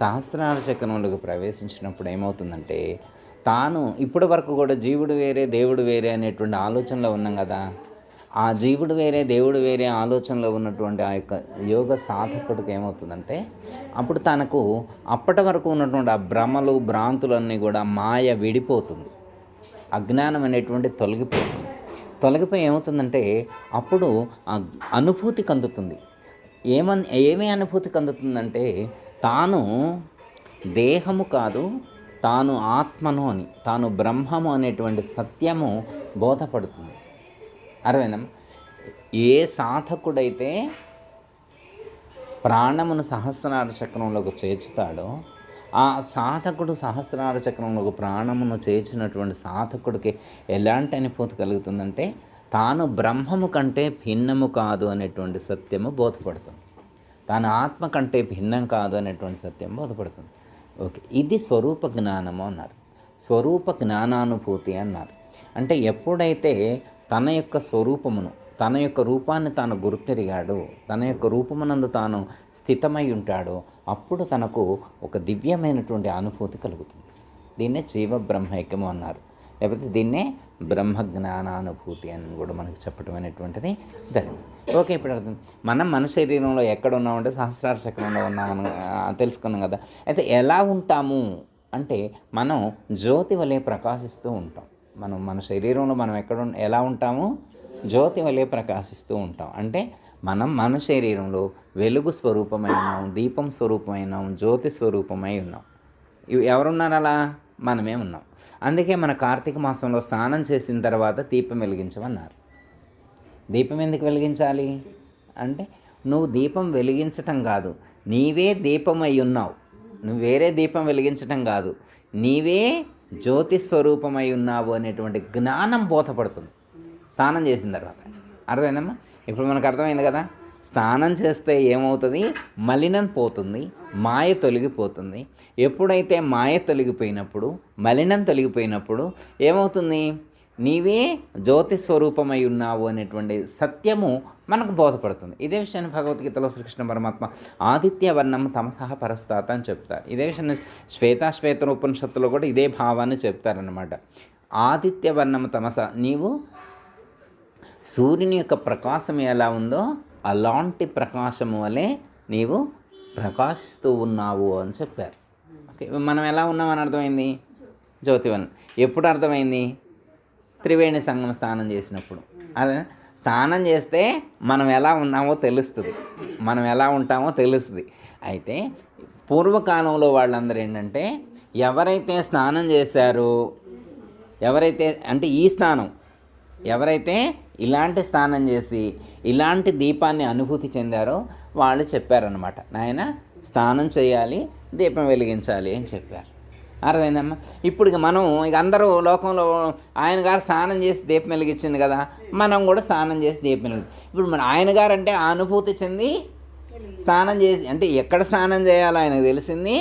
సహస్రార చక్రంలోకి ప్రవేశించినప్పుడు ఏమవుతుందంటే, తాను ఇప్పటి వరకు కూడా జీవుడు వేరే దేవుడు వేరే అనేటువంటి ఆలోచనలో ఉన్నాం కదా, ఆ జీవుడు వేరే దేవుడు వేరే ఆలోచనలో ఉన్నటువంటి ఆ యొక్క యోగ సాధకుడికి ఏమవుతుందంటే, అప్పుడు తనకు అప్పటి వరకు ఉన్నటువంటి ఆ భ్రమలు భ్రాంతులన్నీ కూడా మాయ విడిపోతుంది, అజ్ఞానం అనేటువంటి తొలగిపోయి ఏమవుతుందంటే అప్పుడు ఆ అనుభూతి కందుతుంది. ఏమి అనుభూతి కందుతుందంటే, తాను దేహము కాదు, తాను ఆత్మను అని, తాను బ్రహ్మము అనేటువంటి సత్యము బోధపడుతుంది. అర్థమైందమ్మా? ఏ సాధకుడైతే ప్రాణమును సహస్రార చక్రంలోకి చేర్చుతాడో, ఆ సాధకుడు సహస్రార చక్రంలోకి ప్రాణమును చేర్చినటువంటి సాధకుడికి ఎలాంటి అనుభూతి కలుగుతుందంటే, తాను బ్రహ్మము కంటే భిన్నము కాదు అనేటువంటి సత్యము బోధపడుతుంది, తాను ఆత్మ కంటే భిన్నం కాదు అనేటువంటి సత్యం బోధపడుతుంది. ఓకే, ఇది స్వరూప జ్ఞానము అన్నారు, స్వరూప జ్ఞానానుభూతి అన్నారు. అంటే ఎప్పుడైతే తన యొక్క స్వరూపమును, తన యొక్క రూపాన్ని తాను గుర్తెరిగాడు, తన యొక్క రూపమునందు తాను స్థితమై ఉంటాడో, అప్పుడు తనకు ఒక దివ్యమైనటువంటి అనుభూతి కలుగుతుంది. దీన్నే జీవ బ్రహ్మైక్యము అన్నారు, లేకపోతే దీన్నే బ్రహ్మ జ్ఞానానుభూతి అని కూడా మనకు చెప్పడం అనేటువంటిది జరిగింది. ఓకే, ఇప్పుడు అర్థం, మనం మన శరీరంలో ఎక్కడ ఉన్నామంటే సహస్రార చక్రంలో ఉన్నామని తెలుసుకున్నాం కదా. అయితే ఎలా ఉంటాము అంటే, మనం జ్యోతి వలె ప్రకాశిస్తూ ఉంటాం. మన శరీరంలో మనం ఎలా ఉంటాము? జ్యోతి వలె ప్రకాశిస్తూ ఉంటాం. అంటే మన శరీరంలో వెలుగు స్వరూపమై ఉన్నాం, దీపం స్వరూపమై ఉన్నాం, జ్యోతి స్వరూపమై ఉన్నాం. ఎవరున్నారు అలా? మనమే ఉన్నాం. అందుకే మన కార్తీక మాసంలో స్నానం చేసిన తర్వాత దీపం వెలిగించమన్నారు. దీపం ఎందుకు వెలిగించాలి అంటే, నువ్వు దీపం వెలిగించటం కాదు, నీవే దీపమై ఉన్నావు. నువ్వు వేరే దీపం వెలిగించటం కాదు, నీవే జ్యోతి స్వరూపమై ఉన్నావు అనేటువంటి జ్ఞానం బోధపడుతుంది స్నానం చేసిన తర్వాత. అర్థమైందమ్మా? ఇప్పుడు మనకు అర్థమైంది కదా, స్నానం చేస్తే ఏమవుతుంది? మలినం పోతుంది, మాయ తొలగిపోతుంది. ఎప్పుడైతే మాయ తొలగిపోయినప్పుడు, మలినం తొలగిపోయినప్పుడు ఏమవుతుంది? నీవే జ్యోతి స్వరూపమై ఉన్నావు అనేటువంటి సత్యము మనకు బోధపడుతుంది. ఇదే విషయాన్ని భగవద్గీతలో శ్రీకృష్ణ పరమాత్మ ఆదిత్య వర్ణం తమసహ పరస్తాత అని చెప్తారు. ఇదే విషయాన్ని శ్వేత ఉపనిషత్తులో కూడా ఇదే భావాన్ని చెప్తారనమాట. ఆదిత్య వర్ణం తమస, నీవు సూర్యుని యొక్క ప్రకాశం ఎలా ఉందో అలాంటి ప్రకాశము వలె నీవు ప్రకాశిస్తూ ఉన్నావు అని చెప్పారు. ఓకే, మనం ఎలా ఉన్నామని అర్థమైంది? జ్యోతివన్. ఎప్పుడు అర్థమైంది? త్రివేణి సంగమ స్నానం చేసినప్పుడు. అదే స్నానం చేస్తే మనం ఎలా ఉన్నామో తెలుస్తుంది, మనం ఎలా ఉంటామో తెలుస్తుంది. అయితే పూర్వకాలంలో వాళ్ళందరూ ఏంటంటే, ఎవరైతే స్నానం చేశారో, ఎవరైతే అంటే ఈ స్నానం, ఎవరైతే ఇలాంటి స్నానం చేసి ఇలాంటి దీపాన్ని అనుభూతి చెందారో వాళ్ళు చెప్పారనమాట, నాయన స్నానం చేయాలి, దీపం వెలిగించాలి అని చెప్పారు. అర్థమైందమ్మా? ఇప్పుడు మనం అందరూ లోకంలో ఆయన గారు స్నానం చేసి దీపం వెలిగించింది కదా, మనం కూడా స్నానం చేసి దీపం వెలిగించి, ఇప్పుడు మన ఆయన గారు అంటే ఆ అనుభూతి చెంది స్నానం చేసి, అంటే ఎక్కడ స్నానం చేయాలో ఆయనకు తెలిసింది,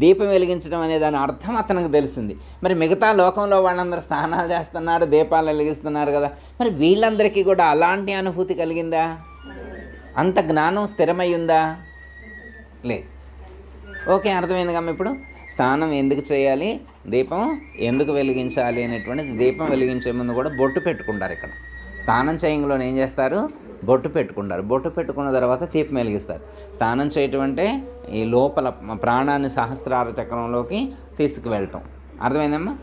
దీపం వెలిగించడం అనే దాని అర్థం అతనికి తెలిసింది. మరి మిగతా లోకంలో వాళ్ళందరూ స్నానాలు చేస్తున్నారు, దీపాలు వెలిగిస్తున్నారు కదా, మరి వీళ్ళందరికీ కూడా అలాంటి అనుభూతి కలిగిందా? అంత జ్ఞానం స్థిరమై ఉందా? లేదు. ఓకే, అర్థమైంది కదా. ఇప్పుడు స్నానం ఎందుకు చేయాలి, దీపం ఎందుకు వెలిగించాలి అనేటువంటిది, దీపం వెలిగించే ముందు కూడా బొట్టు పెట్టుకుంటారు. ఇక్కడ స్నానం చేయంలోనే ఏం చేస్తారు? బొట్టు పెట్టుకుంటారు. బొట్టు పెట్టుకున్న తర్వాత దీపం వెలిగిస్తారు. స్నానం చేయటం అంటే ఈ లోపల ప్రాణాన్ని సహస్రార చక్రంలోకి తీసుకువెళ్ళటం. అర్థమైందమ్మా?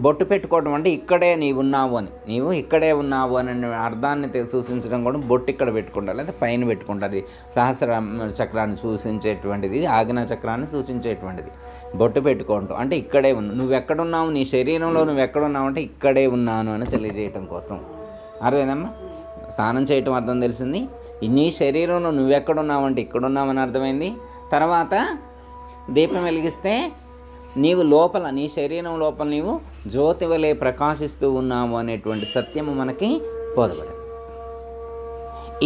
బొట్టు పెట్టుకోవడం అంటే ఇక్కడే నీవు ఉన్నావు అని, నీవు ఇక్కడే ఉన్నావు అని అర్థాన్ని సూచించడం కూడా బొట్టు ఇక్కడ పెట్టుకుంటారు, లేదా పైన పెట్టుకుంటుంది. సహస్ర చక్రాన్ని సూచించేటువంటిది, ఆజ్ఞా చక్రాన్ని సూచించేటువంటిది. బొట్టు పెట్టుకోవటం అంటే ఇక్కడే నువ్వు ఎక్కడున్నావు, నీ శరీరంలో నువ్వు ఎక్కడున్నావు అంటే ఇక్కడే ఉన్నాను అని తెలియజేయటం కోసం. అర్థమైందమ్మా? స్నానం చేయటం అర్థం తెలిసింది. నీ శరీరంలో నువ్వెక్కడున్నావు అంటే ఇక్కడున్నావని అర్థమైంది. తర్వాత దీపం వెలిగిస్తే నీవు లోపల, నీ శరీరం లోపల నీవు జ్యోతి వలె ప్రకాశిస్తూ ఉన్నావు అనేటువంటి సత్యము మనకి బోధపడింది.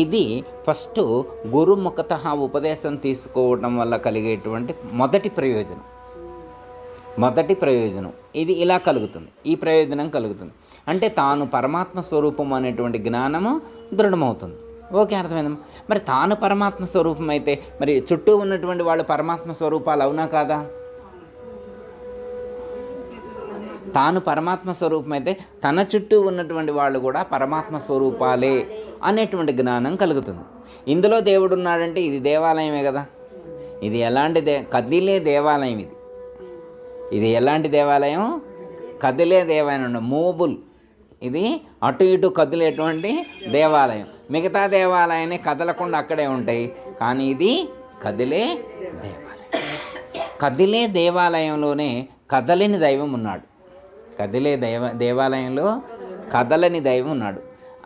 ఇది ఫస్ట్ గురుముఖతః ఉపదేశం తీసుకోవడం వల్ల కలిగేటువంటి మొదటి ప్రయోజనం. ఇది ఇలా కలుగుతుంది, ఈ ప్రయోజనం కలుగుతుంది. అంటే తాను పరమాత్మ స్వరూపం అనేటువంటి జ్ఞానము దృఢమవుతుంది. ఓకే, అర్థమైందమ్మా? మరి తాను పరమాత్మ స్వరూపం అయితే మరి చుట్టూ ఉన్నటువంటి వాళ్ళు పరమాత్మ స్వరూపాలు అవునా కాదా? తాను పరమాత్మ స్వరూపం అయితే తన చుట్టూ ఉన్నటువంటి వాళ్ళు కూడా పరమాత్మ స్వరూపాలే అనేటువంటి జ్ఞానం కలుగుతుంది. ఇందులో దేవుడు ఉన్నాడంటే ఇది దేవాలయమే కదా. ఇది ఎలాంటి కదిలే దేవాలయం. ఇది ఎలాంటి దేవాలయం? కదిలే దేవాలయం, మూవబుల్. ఇది అటు ఇటు కదిలేటువంటి దేవాలయం. మిగతా దేవాలయాన్ని కదలకుండా అక్కడే ఉంటాయి, కానీ ఇది కదిలే దేవాలయం. కదిలే దేవాలయంలోనే కదలని దైవం ఉన్నాడు. కదిలే దేవాలయంలో కదలని దైవం ఉన్నాడు.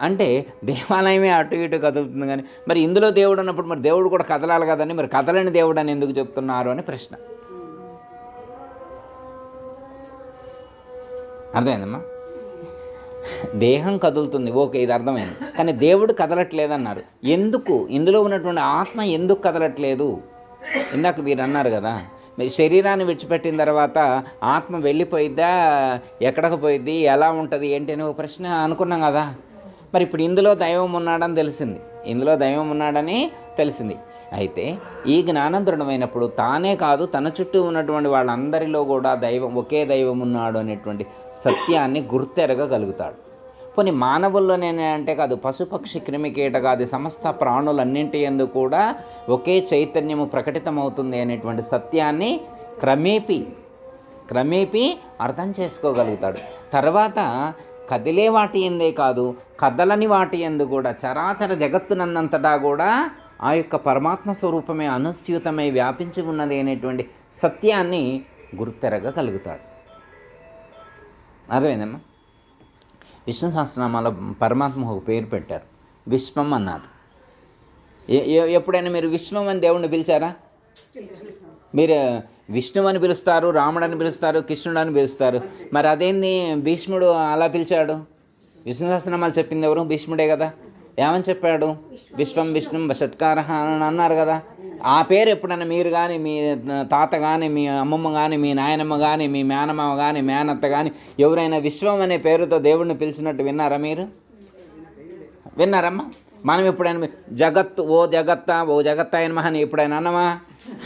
అంటే దేవాలయమే అటు ఇటు కదులుతుంది, కానీ మరి ఇందులో దేవుడు ఉన్నప్పుడు మరి దేవుడు కూడా కదలాలి కదండి, మరి కదలని దేవుడు అని ఎందుకు చెప్తున్నారు అని ప్రశ్న. అర్థమైందమ్మా? దేహం కదులుతుంది, ఓకే, ఇది అర్థమైంది. కానీ దేవుడు కదలట్లేదన్నారు. ఎందుకు? ఇందులో ఉన్నటువంటి ఆత్మ ఎందుకు కదలట్లేదు? ఇందాక మీరు అన్నారు కదా, మరి శరీరాన్ని విడిచిపెట్టిన తర్వాత ఆత్మ వెళ్ళిపోయిద్దా, ఎక్కడికి పోయిద్ది, ఎలా ఉంటుంది ఏంటి అని ఒక ప్రశ్న అనుకున్నాం కదా. మరి ఇప్పుడు ఇందులో దైవం ఉన్నాడని తెలిసింది. అయితే ఈ జ్ఞానం దృఢమైనప్పుడు తానే కాదు తన చుట్టూ ఉన్నటువంటి వాళ్ళందరిలో కూడా ఒకే దైవం ఉన్నాడు అనేటువంటి సత్యాన్ని గుర్తెరగగలుగుతాడు. కొన్ని మానవుల్లోనే అంటే కాదు, పశుపక్షి క్రిమికీటకాది సమస్త ప్రాణులన్నింటి యందు కూడా ఒకే చైతన్యము ప్రకటితమవుతుంది అనేటువంటి సత్యాన్ని క్రమేపీ అర్థం చేసుకోగలుగుతాడు. తర్వాత కదిలే వాటి ఎందే కాదు, కదలని వాటి యందు కూడా చరాచర జగత్తునందంతటా కూడా ఆ యొక్క పరమాత్మ స్వరూపమే అనుస్యూతమై వ్యాపించి ఉన్నది అనేటువంటి సత్యాన్ని గుర్తెరగగలుగుతాడు. అర్థమైందమ్మా? విష్ణు సహస్రనామాలో పరమాత్మ ఒక పేరు పెట్టారు, విశ్వం అన్నారు. ఎప్పుడైనా మీరు విశ్వం అని దేవుణ్ణి పిలిచారా? మీరు విష్ణువు అని పిలుస్తారు, రాముడని పిలుస్తారు, కృష్ణుడు అని పిలుస్తారు. మరి అదేంది భీష్ముడు అలా పిలిచాడు? విష్ణు సహస్రనామాలు చెప్పింది ఎవరు? భీష్ముడే కదా. ఏమని చెప్పాడు? విశ్వం విష్ణుం వషట్కారః అని అన్నారు కదా. ఆ పేరు ఎప్పుడైనా మీరు కానీ, మీ తాత కానీ, మీ అమ్మమ్మ కానీ, మీ నాయనమ్మ కానీ, మీ మేనమామ కానీ, మేనత్త కానీ ఎవరైనా విశ్వం అనే పేరుతో దేవుడిని పిలిచినట్టు విన్నారా మీరు? విన్నారమ్మా? మనం ఎప్పుడైనా జగత్తు ఓ జగత్తాయన మహని ఎప్పుడైనా అన్నమా?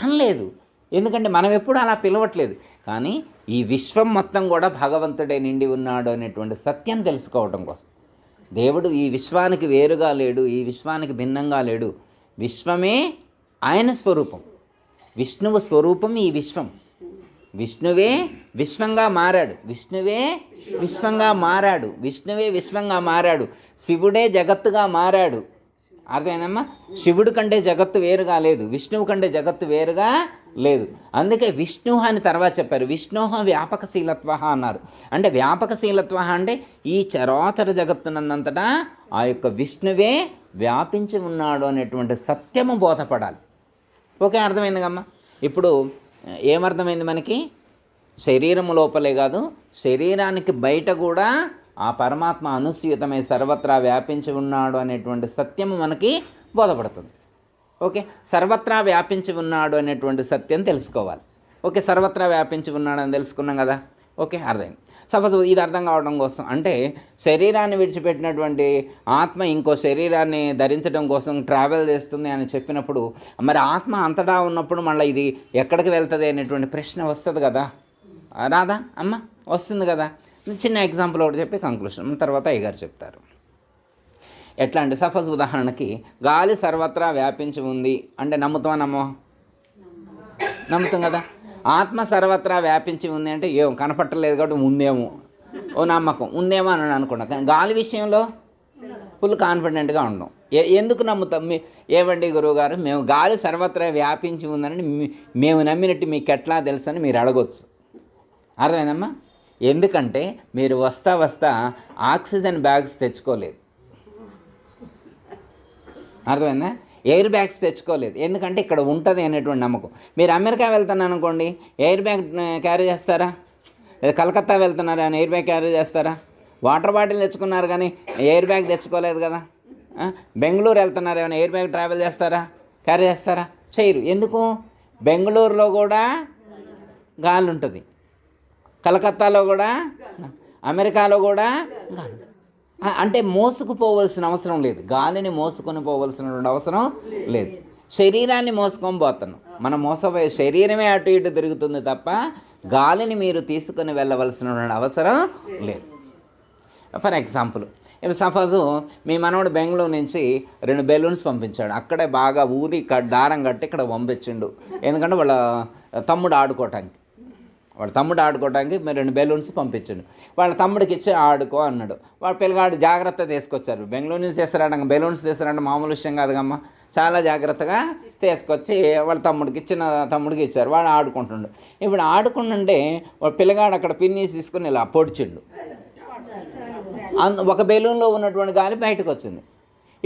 అనలేదు. ఎందుకంటే మనం ఎప్పుడు అలా పిలవట్లేదు. కానీ ఈ విశ్వం మొత్తం కూడా భగవంతుడే నిండి ఉన్నాడు అనేటువంటి సత్యం తెలుసుకోవడం కోసం దేవుడు ఈ విశ్వానికి వేరుగా లేడు, ఈ విశ్వానికి భిన్నంగా లేడు. విశ్వమే ఆయన స్వరూపం, విష్ణువు స్వరూపం ఈ విశ్వం. విష్ణువే విశ్వంగా మారాడు, విష్ణువే విశ్వంగా మారాడు. శివుడే జగత్తుగా మారాడు. అర్థమైందమ్మా? శివుడు కంటే జగత్తు వేరుగా లేదు, విష్ణువు కంటే జగత్తు వేరుగా లేదు. అందుకే విష్ణు అని తర్వాత చెప్పారు. విష్ణోహ వ్యాపకశీలత్వ అన్నారు. అంటే వ్యాపకశీలత్వ అంటే ఈ చరాచర జగత్తునందంతటా ఆ యొక్క విష్ణువే వ్యాపించి ఉన్నాడు అనేటువంటి సత్యము బోధపడాలి. ఓకే, అర్థమైంది కమ్మా? ఇప్పుడు ఏమర్థమైంది మనకి? శరీరము లోపలే కాదు, శరీరానికి బయట కూడా ఆ పరమాత్మ అనుస్యూతమై సర్వత్రా వ్యాపించి ఉన్నాడు అనేటువంటి సత్యము మనకి బోధపడుతుంది. ఓకే, సర్వత్రా వ్యాపించి ఉన్నాడు అనేటువంటి సత్యం తెలుసుకోవాలి. ఓకే, సర్వత్రా వ్యాపించి ఉన్నాడని తెలుసుకున్నాం కదా. ఓకే, అర్థమైంది. సపోజ్ ఇది అర్థం కావడం కోసం అంటే శరీరాన్ని విడిచిపెట్టినటువంటి ఆత్మ ఇంకో శరీరాన్ని ధరించడం కోసం ట్రావెల్ చేస్తుంది అని చెప్పినప్పుడు మరి ఆత్మ అంతటా ఉన్నప్పుడు మళ్ళీ ఇది ఎక్కడికి వెళ్తుంది అనేటువంటి ప్రశ్న వస్తుంది కదా, రాదా అమ్మ? వస్తుంది కదా. చిన్న ఎగ్జాంపుల్ ఒకటి చెప్పి కంక్లూషన్ తర్వాత అయ్యగారు చెప్తారు. ఎట్లా అంటే సపోజ్ ఉదాహరణకి గాలి సర్వత్రా వ్యాపించి ఉంది అంటే నమ్ముతామా నమ్ముతాం కదా. ఆత్మ సర్వత్రా వ్యాపించి ఉంది అంటే ఏం కనపట్టలేదు కాబట్టి ఉందేమో ఓ నమ్మకం ఉందేమో అని అనుకున్నాం. కానీ గాలి విషయంలో ఫుల్ కాన్ఫిడెంట్గా ఉండం. ఎందుకు నమ్ముతాం? ఏమండి గురువుగారు మేము గాలి సర్వత్రా వ్యాపించి ఉందని మేము నమ్మినట్టు మీకు ఎట్లా తెలుసు అని మీరు అడగొచ్చు. అర్థమైందమ్మా? ఎందుకంటే మీరు వస్తా ఆక్సిజన్ బ్యాగ్స్ తెచ్చుకోలేదు. అర్థమైందా? ఎయిర్ బ్యాగ్స్ తెచ్చుకోలేదు. ఎందుకంటే ఇక్కడ ఉంటుంది అనేటువంటి నమ్మకం. మీరు అమెరికా వెళ్తున్నాను అనుకోండి, ఎయిర్ బ్యాగ్ క్యారీ చేస్తారా? లేదా కలకత్తా వెళ్తున్నారు అని ఎయిర్ బ్యాగ్ క్యారీ చేస్తారా? వాటర్ బాటిల్ తెచ్చుకున్నారు కానీ ఎయిర్ బ్యాగ్ తెచ్చుకోలేదు కదా. బెంగళూరు వెళ్తున్నారు ఏమైనా ఎయిర్ బ్యాగ్ ట్రావెల్ చేస్తారా? క్యారీ చేస్తారా? చేయరు. ఎందుకు? బెంగళూరులో కూడా గాలి ఉంటుంది, కలకత్తాలో కూడా, అమెరికాలో కూడా గాలి. అంటే మోసుకుపోవలసిన అవసరం లేదు. గాలిని మోసుకొని పోవలసినటువంటి అవసరం లేదు. శరీరాన్ని మోసుకొని పోతున్నాం. మనం మోసపోయే శరీరమే అటు ఇటు తిరుగుతుంది తప్ప గాలిని మీరు తీసుకొని వెళ్ళవలసినటువంటి అవసరం లేదు. ఫర్ ఎగ్జాంపుల్, ఇప్పుడు సపోజు మీ మనవడు బెంగళూరు నుంచి 2 బెలూన్స్ పంపించాడు. అక్కడే బాగా ఊరి దారం కట్టి ఇక్కడ పంపించిండు. ఎందుకంటే వాళ్ళ తమ్ముడు ఆడుకోవటానికి మీరు 2 బెలూన్స్ పంపించండు. వాళ్ళ తమ్ముడికి ఇచ్చి ఆడుకో అన్నాడు. వాడు పిల్లగాడు జాగ్రత్త తీసుకొచ్చారు. బెంగళూరు నుంచి తెస్తారంట, బెలూన్స్ తెస్తారంటే మామూలు విషయం కాదుగమ్మ. చాలా జాగ్రత్తగా తీసుకొచ్చి వాళ్ళ తమ్ముడికి ఇచ్చారు. వాడు ఆడుకుంటుండు. ఇప్పుడు ఆడుకుంటుంటే వాడు పిల్లగాడు అక్కడ పిన్నీస్ తీసుకుని ఇలా పొడిచిండు. ఒక బెలూన్లో ఉన్నటువంటి గాలి బయటకు వచ్చింది.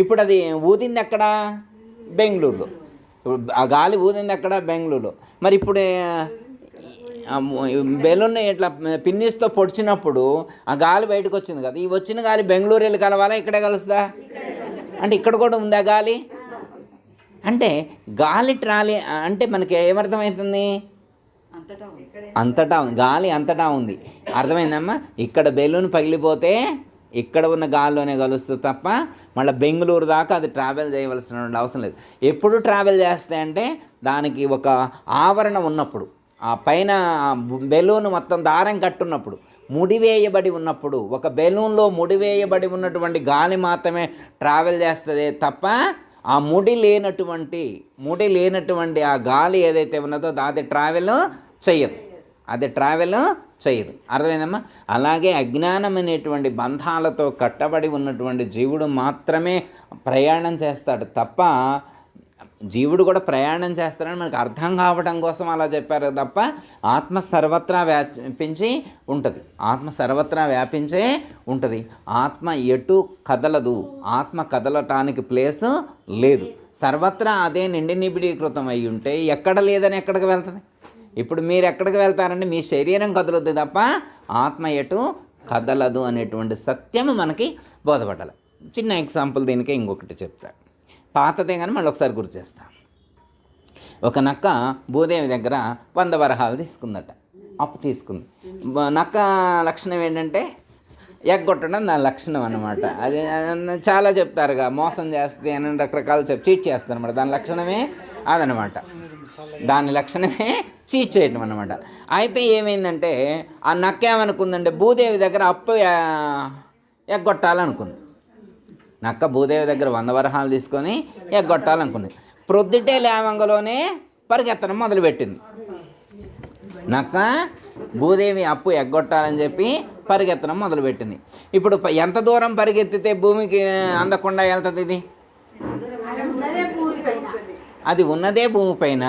ఇప్పుడు అది ఊదింది ఎక్కడ? బెంగళూరులో. ఇప్పుడు ఆ గాలి ఊదింది ఎక్కడ? బెంగళూరులో. మరి ఇప్పుడు బెలూన్ ఇట్లా పిన్నిస్తో పొడిచినప్పుడు ఆ గాలి బయటకు వచ్చింది కదా. ఈ వచ్చిన గాలి బెంగళూరు వెళ్ళి కలవాలా? ఇక్కడే కలుస్తుందా? అంటే ఇక్కడ కూడా ఉందా గాలి? అంటే గాలి ట్రాలీ అంటే మనకి ఏమర్థమవుతుంది? అంతటా గాలి అంతటా ఉంది. అర్థమైందమ్మా? ఇక్కడ బెలూన్ పగిలిపోతే ఇక్కడ ఉన్న గాలిలోనే కలుస్తుంది తప్ప మళ్ళీ బెంగళూరు దాకా అది ట్రావెల్ చేయవలసిన అవసరం లేదు. ఎప్పుడు ట్రావెల్ చేస్తే అంటే దానికి ఒక ఆవరణ ఉన్నప్పుడు, ఆ పైన బెలూన్ మొత్తం దారం కట్టున్నప్పుడు, ముడివేయబడి ఉన్నప్పుడు, ఒక బెలూన్లో ముడివేయబడి ఉన్నటువంటి గాలి మాత్రమే ట్రావెల్ చేస్తుంది తప్ప ఆ ముడి లేనటువంటి ఆ గాలి ఏదైతే ఉన్నదో అది ట్రావెల్ చేయదు. అర్థమైందమ్మా? అలాగే అజ్ఞానం అనేటువంటి బంధాలతో కట్టబడి ఉన్నటువంటి జీవుడు మాత్రమే ప్రయాణం చేస్తాడు తప్ప, జీవుడు కూడా ప్రయాణం చేస్తాడని మనకు అర్థం కావడం కోసం అలా చెప్పారు తప్ప ఆత్మ సర్వత్రా వ్యాపించి ఉంటుంది. ఆత్మ ఎటు కదలదు. ఆత్మ కదలటానికి ప్లేసు లేదు. సర్వత్రా అదే నిండినిబిడీకృతం అయి ఉంటే ఎక్కడ లేదని ఎక్కడికి వెళ్తుంది? ఇప్పుడు మీరు ఎక్కడికి వెళ్తారంటే మీ శరీరం కదులుద్ది తప్ప ఆత్మ ఎటు కదలదు అనేటువంటి సత్యము మనకి బోధపడాలి. చిన్న ఎగ్జాంపుల్ దీనికి ఇంకొకటి చెప్తా. పాతదే కానీ మళ్ళీ ఒకసారి గుర్తు చేస్తా. ఒక నక్క భూదేవి దగ్గర 100 వరహాలు తీసుకుందట, అప్పు తీసుకుంది. నక్క లక్షణం ఏంటంటే ఎగ్గొట్టడం నా లక్షణం అన్నమాట. అది చాలా చెప్తారుగా, మోసం చేస్తుంది అని రకరకాలు చీట్ చేస్తారు అన్నమాట. దాని లక్షణమే చీట్ చేయడం అన్నమాట. అయితే ఏమైందంటే ఆ నక్క ఏమనుకుందంటే భూదేవి దగ్గర అప్పు ఎగ్గొట్టాలనుకుంది. నక్క భూదేవి దగ్గర 100 వరహాలు తీసుకొని ఎగ్గొట్టాలనుకుంది. ప్రొద్దుటే లేవంగలోనే పరిగెత్తడం మొదలుపెట్టింది. నక్క భూదేవి అప్పు ఎగ్గొట్టాలని చెప్పి పరిగెత్తడం మొదలుపెట్టింది. ఇప్పుడు ఎంత దూరం పరిగెత్తితే భూమికి అందకుండా వెళ్తుంది? అది ఉన్నదే భూమిపైన.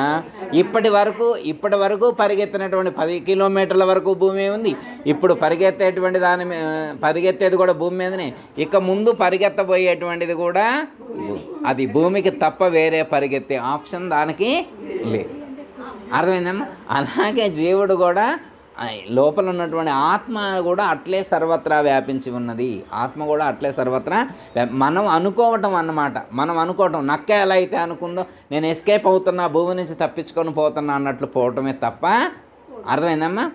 ఇప్పటి వరకు పరిగెత్తినటువంటి 10 కిలోమీటర్ల వరకు భూమి ఉంది. ఇప్పుడు పరిగెత్తేది కూడా భూమి మీదనే. ఇక ముందు పరిగెత్తబోయేటువంటిది కూడా అది భూమికి తప్ప వేరే పరిగెత్తే ఆప్షన్ దానికి లేదు. అర్థమైందమ్మా? అలాగే జీవుడు కూడా లోపల ఉన్నటువంటి ఆత్మ కూడా అట్లే సర్వత్రా వ్యాపించి ఉన్నది. ఆత్మ కూడా అట్లే సర్వత్రా మనం అనుకోవటం అన్నమాట. నక్క ఎలా అయితే అనుకుందో నేను ఎస్కేప్ అవుతున్నా, భూమి నుంచి తప్పించుకొని పోతున్నా అన్నట్లు పోవటమే తప్ప, అర్థమైందమ్మా?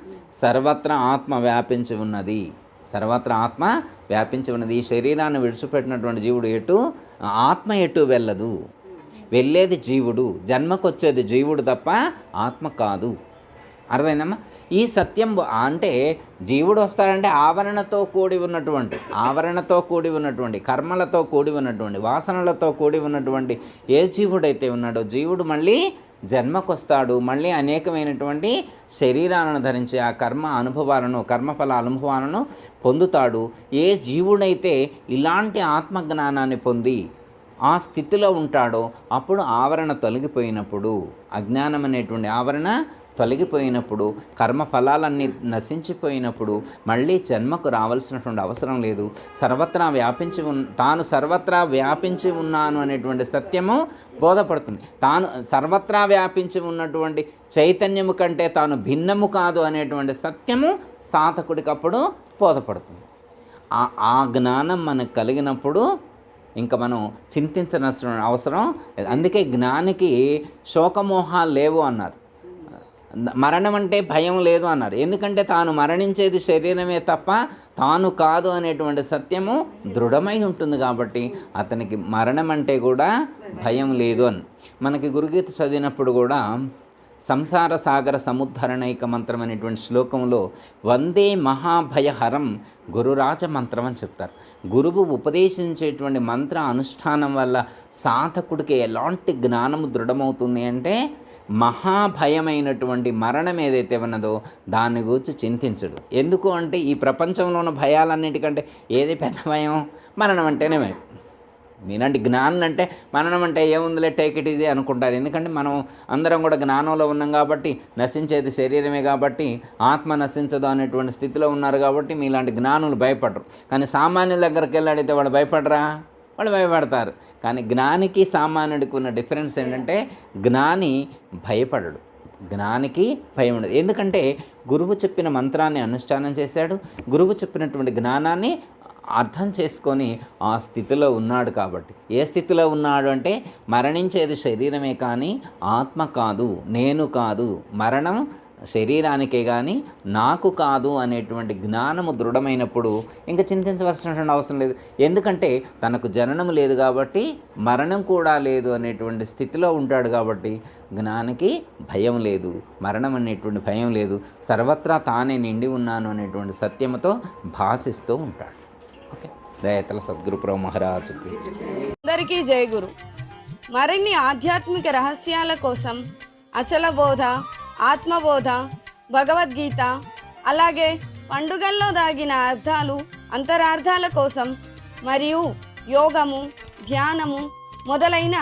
సర్వత్రా ఆత్మ వ్యాపించి ఉన్నది. ఈ శరీరాన్ని విడిచిపెట్టినటువంటి జీవుడు ఆత్మ ఎటు వెళ్ళదు. వెళ్ళేది జీవుడు, జన్మకొచ్చేది జీవుడు తప్ప ఆత్మ కాదు. అర్థమైందమ్మా? ఈ సత్యం అంటే జీవుడు వస్తాడంటే ఆవరణతో కూడి ఉన్నటువంటి కర్మలతో కూడి ఉన్నటువంటి వాసనలతో కూడి ఉన్నటువంటి ఏ జీవుడైతే ఉన్నాడో జీవుడు మళ్ళీ జన్మకొస్తాడు, మళ్ళీ అనేకమైనటువంటి శరీరాలను ధరించి ఆ కర్మఫల అనుభవాలను పొందుతాడు. ఏ జీవుడైతే ఇలాంటి ఆత్మజ్ఞానాన్ని పొంది ఆ స్థితిలో ఉంటాడో అప్పుడు ఆవరణ తొలగిపోయినప్పుడు, అజ్ఞానం అనేటువంటి ఆవరణ తొలగిపోయినప్పుడు, కర్మఫలాలన్నీ నశించిపోయినప్పుడు మళ్ళీ జన్మకు రావాల్సినటువంటి అవసరం లేదు. తాను సర్వత్రా వ్యాపించి ఉన్నాను అనేటువంటి సత్యము బోధపడుతుంది. తాను సర్వత్రా వ్యాపించి ఉన్నటువంటి చైతన్యము కంటే తాను భిన్నము కాదు అనేటువంటి సత్యము సాధకుడికి అప్పుడు బోధపడుతుంది. ఆ జ్ఞానం మనకు కలిగినప్పుడు ఇంకా మనం చింతించనవసరం అవసరం. అందుకే జ్ఞానికి శోకమోహాలు లేవు అన్నారు. మరణం అంటే భయం లేదు అన్నారు. ఎందుకంటే తాను మరణించేది శరీరమే తప్ప తాను కాదు అనేటువంటి సత్యము దృఢమై ఉంటుంది కాబట్టి అతనికి మరణం అంటే కూడా భయం లేదు అని. మనకి గురుగీత చదివినప్పుడు కూడా సంసార సాగర సముద్ధరణైక మంత్రం అనేటువంటి శ్లోకంలో వందే మహాభయహరం గురురాజ మంత్రం అని చెప్తారు. గురువు ఉపదేశించేటువంటి మంత్ర అనుష్ఠానం వల్ల సాధకుడికి ఎలాంటి జ్ఞానము దృఢమవుతుంది అంటే మహాభయమైనటువంటి మరణం ఏదైతే ఉన్నదో దాన్ని గురించి చింతించడు. ఎందుకు అంటే ఈ ప్రపంచంలో ఉన్న భయాలన్నిటికంటే ఏది పెద్ద భయం? మరణం అంటేనే భయం. మీలాంటి జ్ఞానం అంటే మరణం అంటే ఏముందిలే టేక్ ఇట్ ఈజీ అనుకుంటారు. ఎందుకంటే మనం అందరం కూడా జ్ఞానంలో ఉన్నాం కాబట్టి, నశించేది శరీరమే కాబట్టి, ఆత్మ నశించదు అనేటువంటి స్థితిలో ఉన్నారు కాబట్టి మీలాంటి జ్ఞానులు భయపడరు. కానీ సామాన్యుల దగ్గరికి వెళ్ళి అడిగితే వాళ్ళు భయపడరా? వాళ్ళు భయపడతారు. కానీ జ్ఞానికి సామాన్యుడికి ఉన్న డిఫరెన్స్ ఏంటంటే జ్ఞాని భయపడడు, జ్ఞానికి భయం ఉండదు. ఎందుకంటే గురువు చెప్పిన మంత్రాన్ని అనుష్ఠానం చేశాడు, గురువు చెప్పినటువంటి జ్ఞానాన్ని అర్థం చేసుకొని ఆ స్థితిలో ఉన్నాడు కాబట్టి. ఏ స్థితిలో ఉన్నాడు అంటే మరణించేది శరీరమే కానీ ఆత్మ కాదు, నేను కాదు, మరణం శరీరానికే కానీ నాకు కాదు అనేటువంటి జ్ఞానము దృఢమైనప్పుడు ఇంకా చింతించవలసినటువంటి అవసరం లేదు. ఎందుకంటే తనకు జననము లేదు కాబట్టి మరణం కూడా లేదు అనేటువంటి స్థితిలో ఉంటాడు కాబట్టి జ్ఞానికి భయం లేదు, మరణం అనేటువంటి భయం లేదు, సర్వత్రా తానే నిండి ఉన్నాను అనేటువంటి సత్యముతో భాషిస్తూ ఉంటాడు. ఓకే, దయతల సద్గురు ప్రభు మహారాజుకి అందరికీ జై గురు. మరిన్ని ఆధ్యాత్మిక రహస్యాల కోసం అచల బోధ, ఆత్మబోధ, భగవద్గీత, అలాగే పండుగల్లో దాగిన అర్థాలు, అంతరార్థాల కోసం మరియు యోగము, ధ్యానము మొదలైన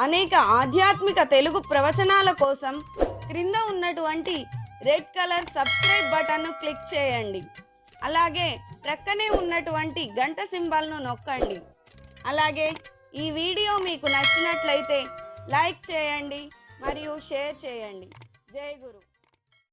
అనేక ఆధ్యాత్మిక తెలుగు ప్రవచనాల కోసం క్రింద ఉన్నటువంటి రెడ్ కలర్ సబ్స్క్రైబ్ బటన్ను క్లిక్ చేయండి. అలాగే ప్రక్కనే ఉన్నటువంటి గంట సింబల్ను నొక్కండి. అలాగే ఈ వీడియో మీకు నచ్చినట్లయితే లైక్ చేయండి మరియు షేర్ చేయండి. జై గురు.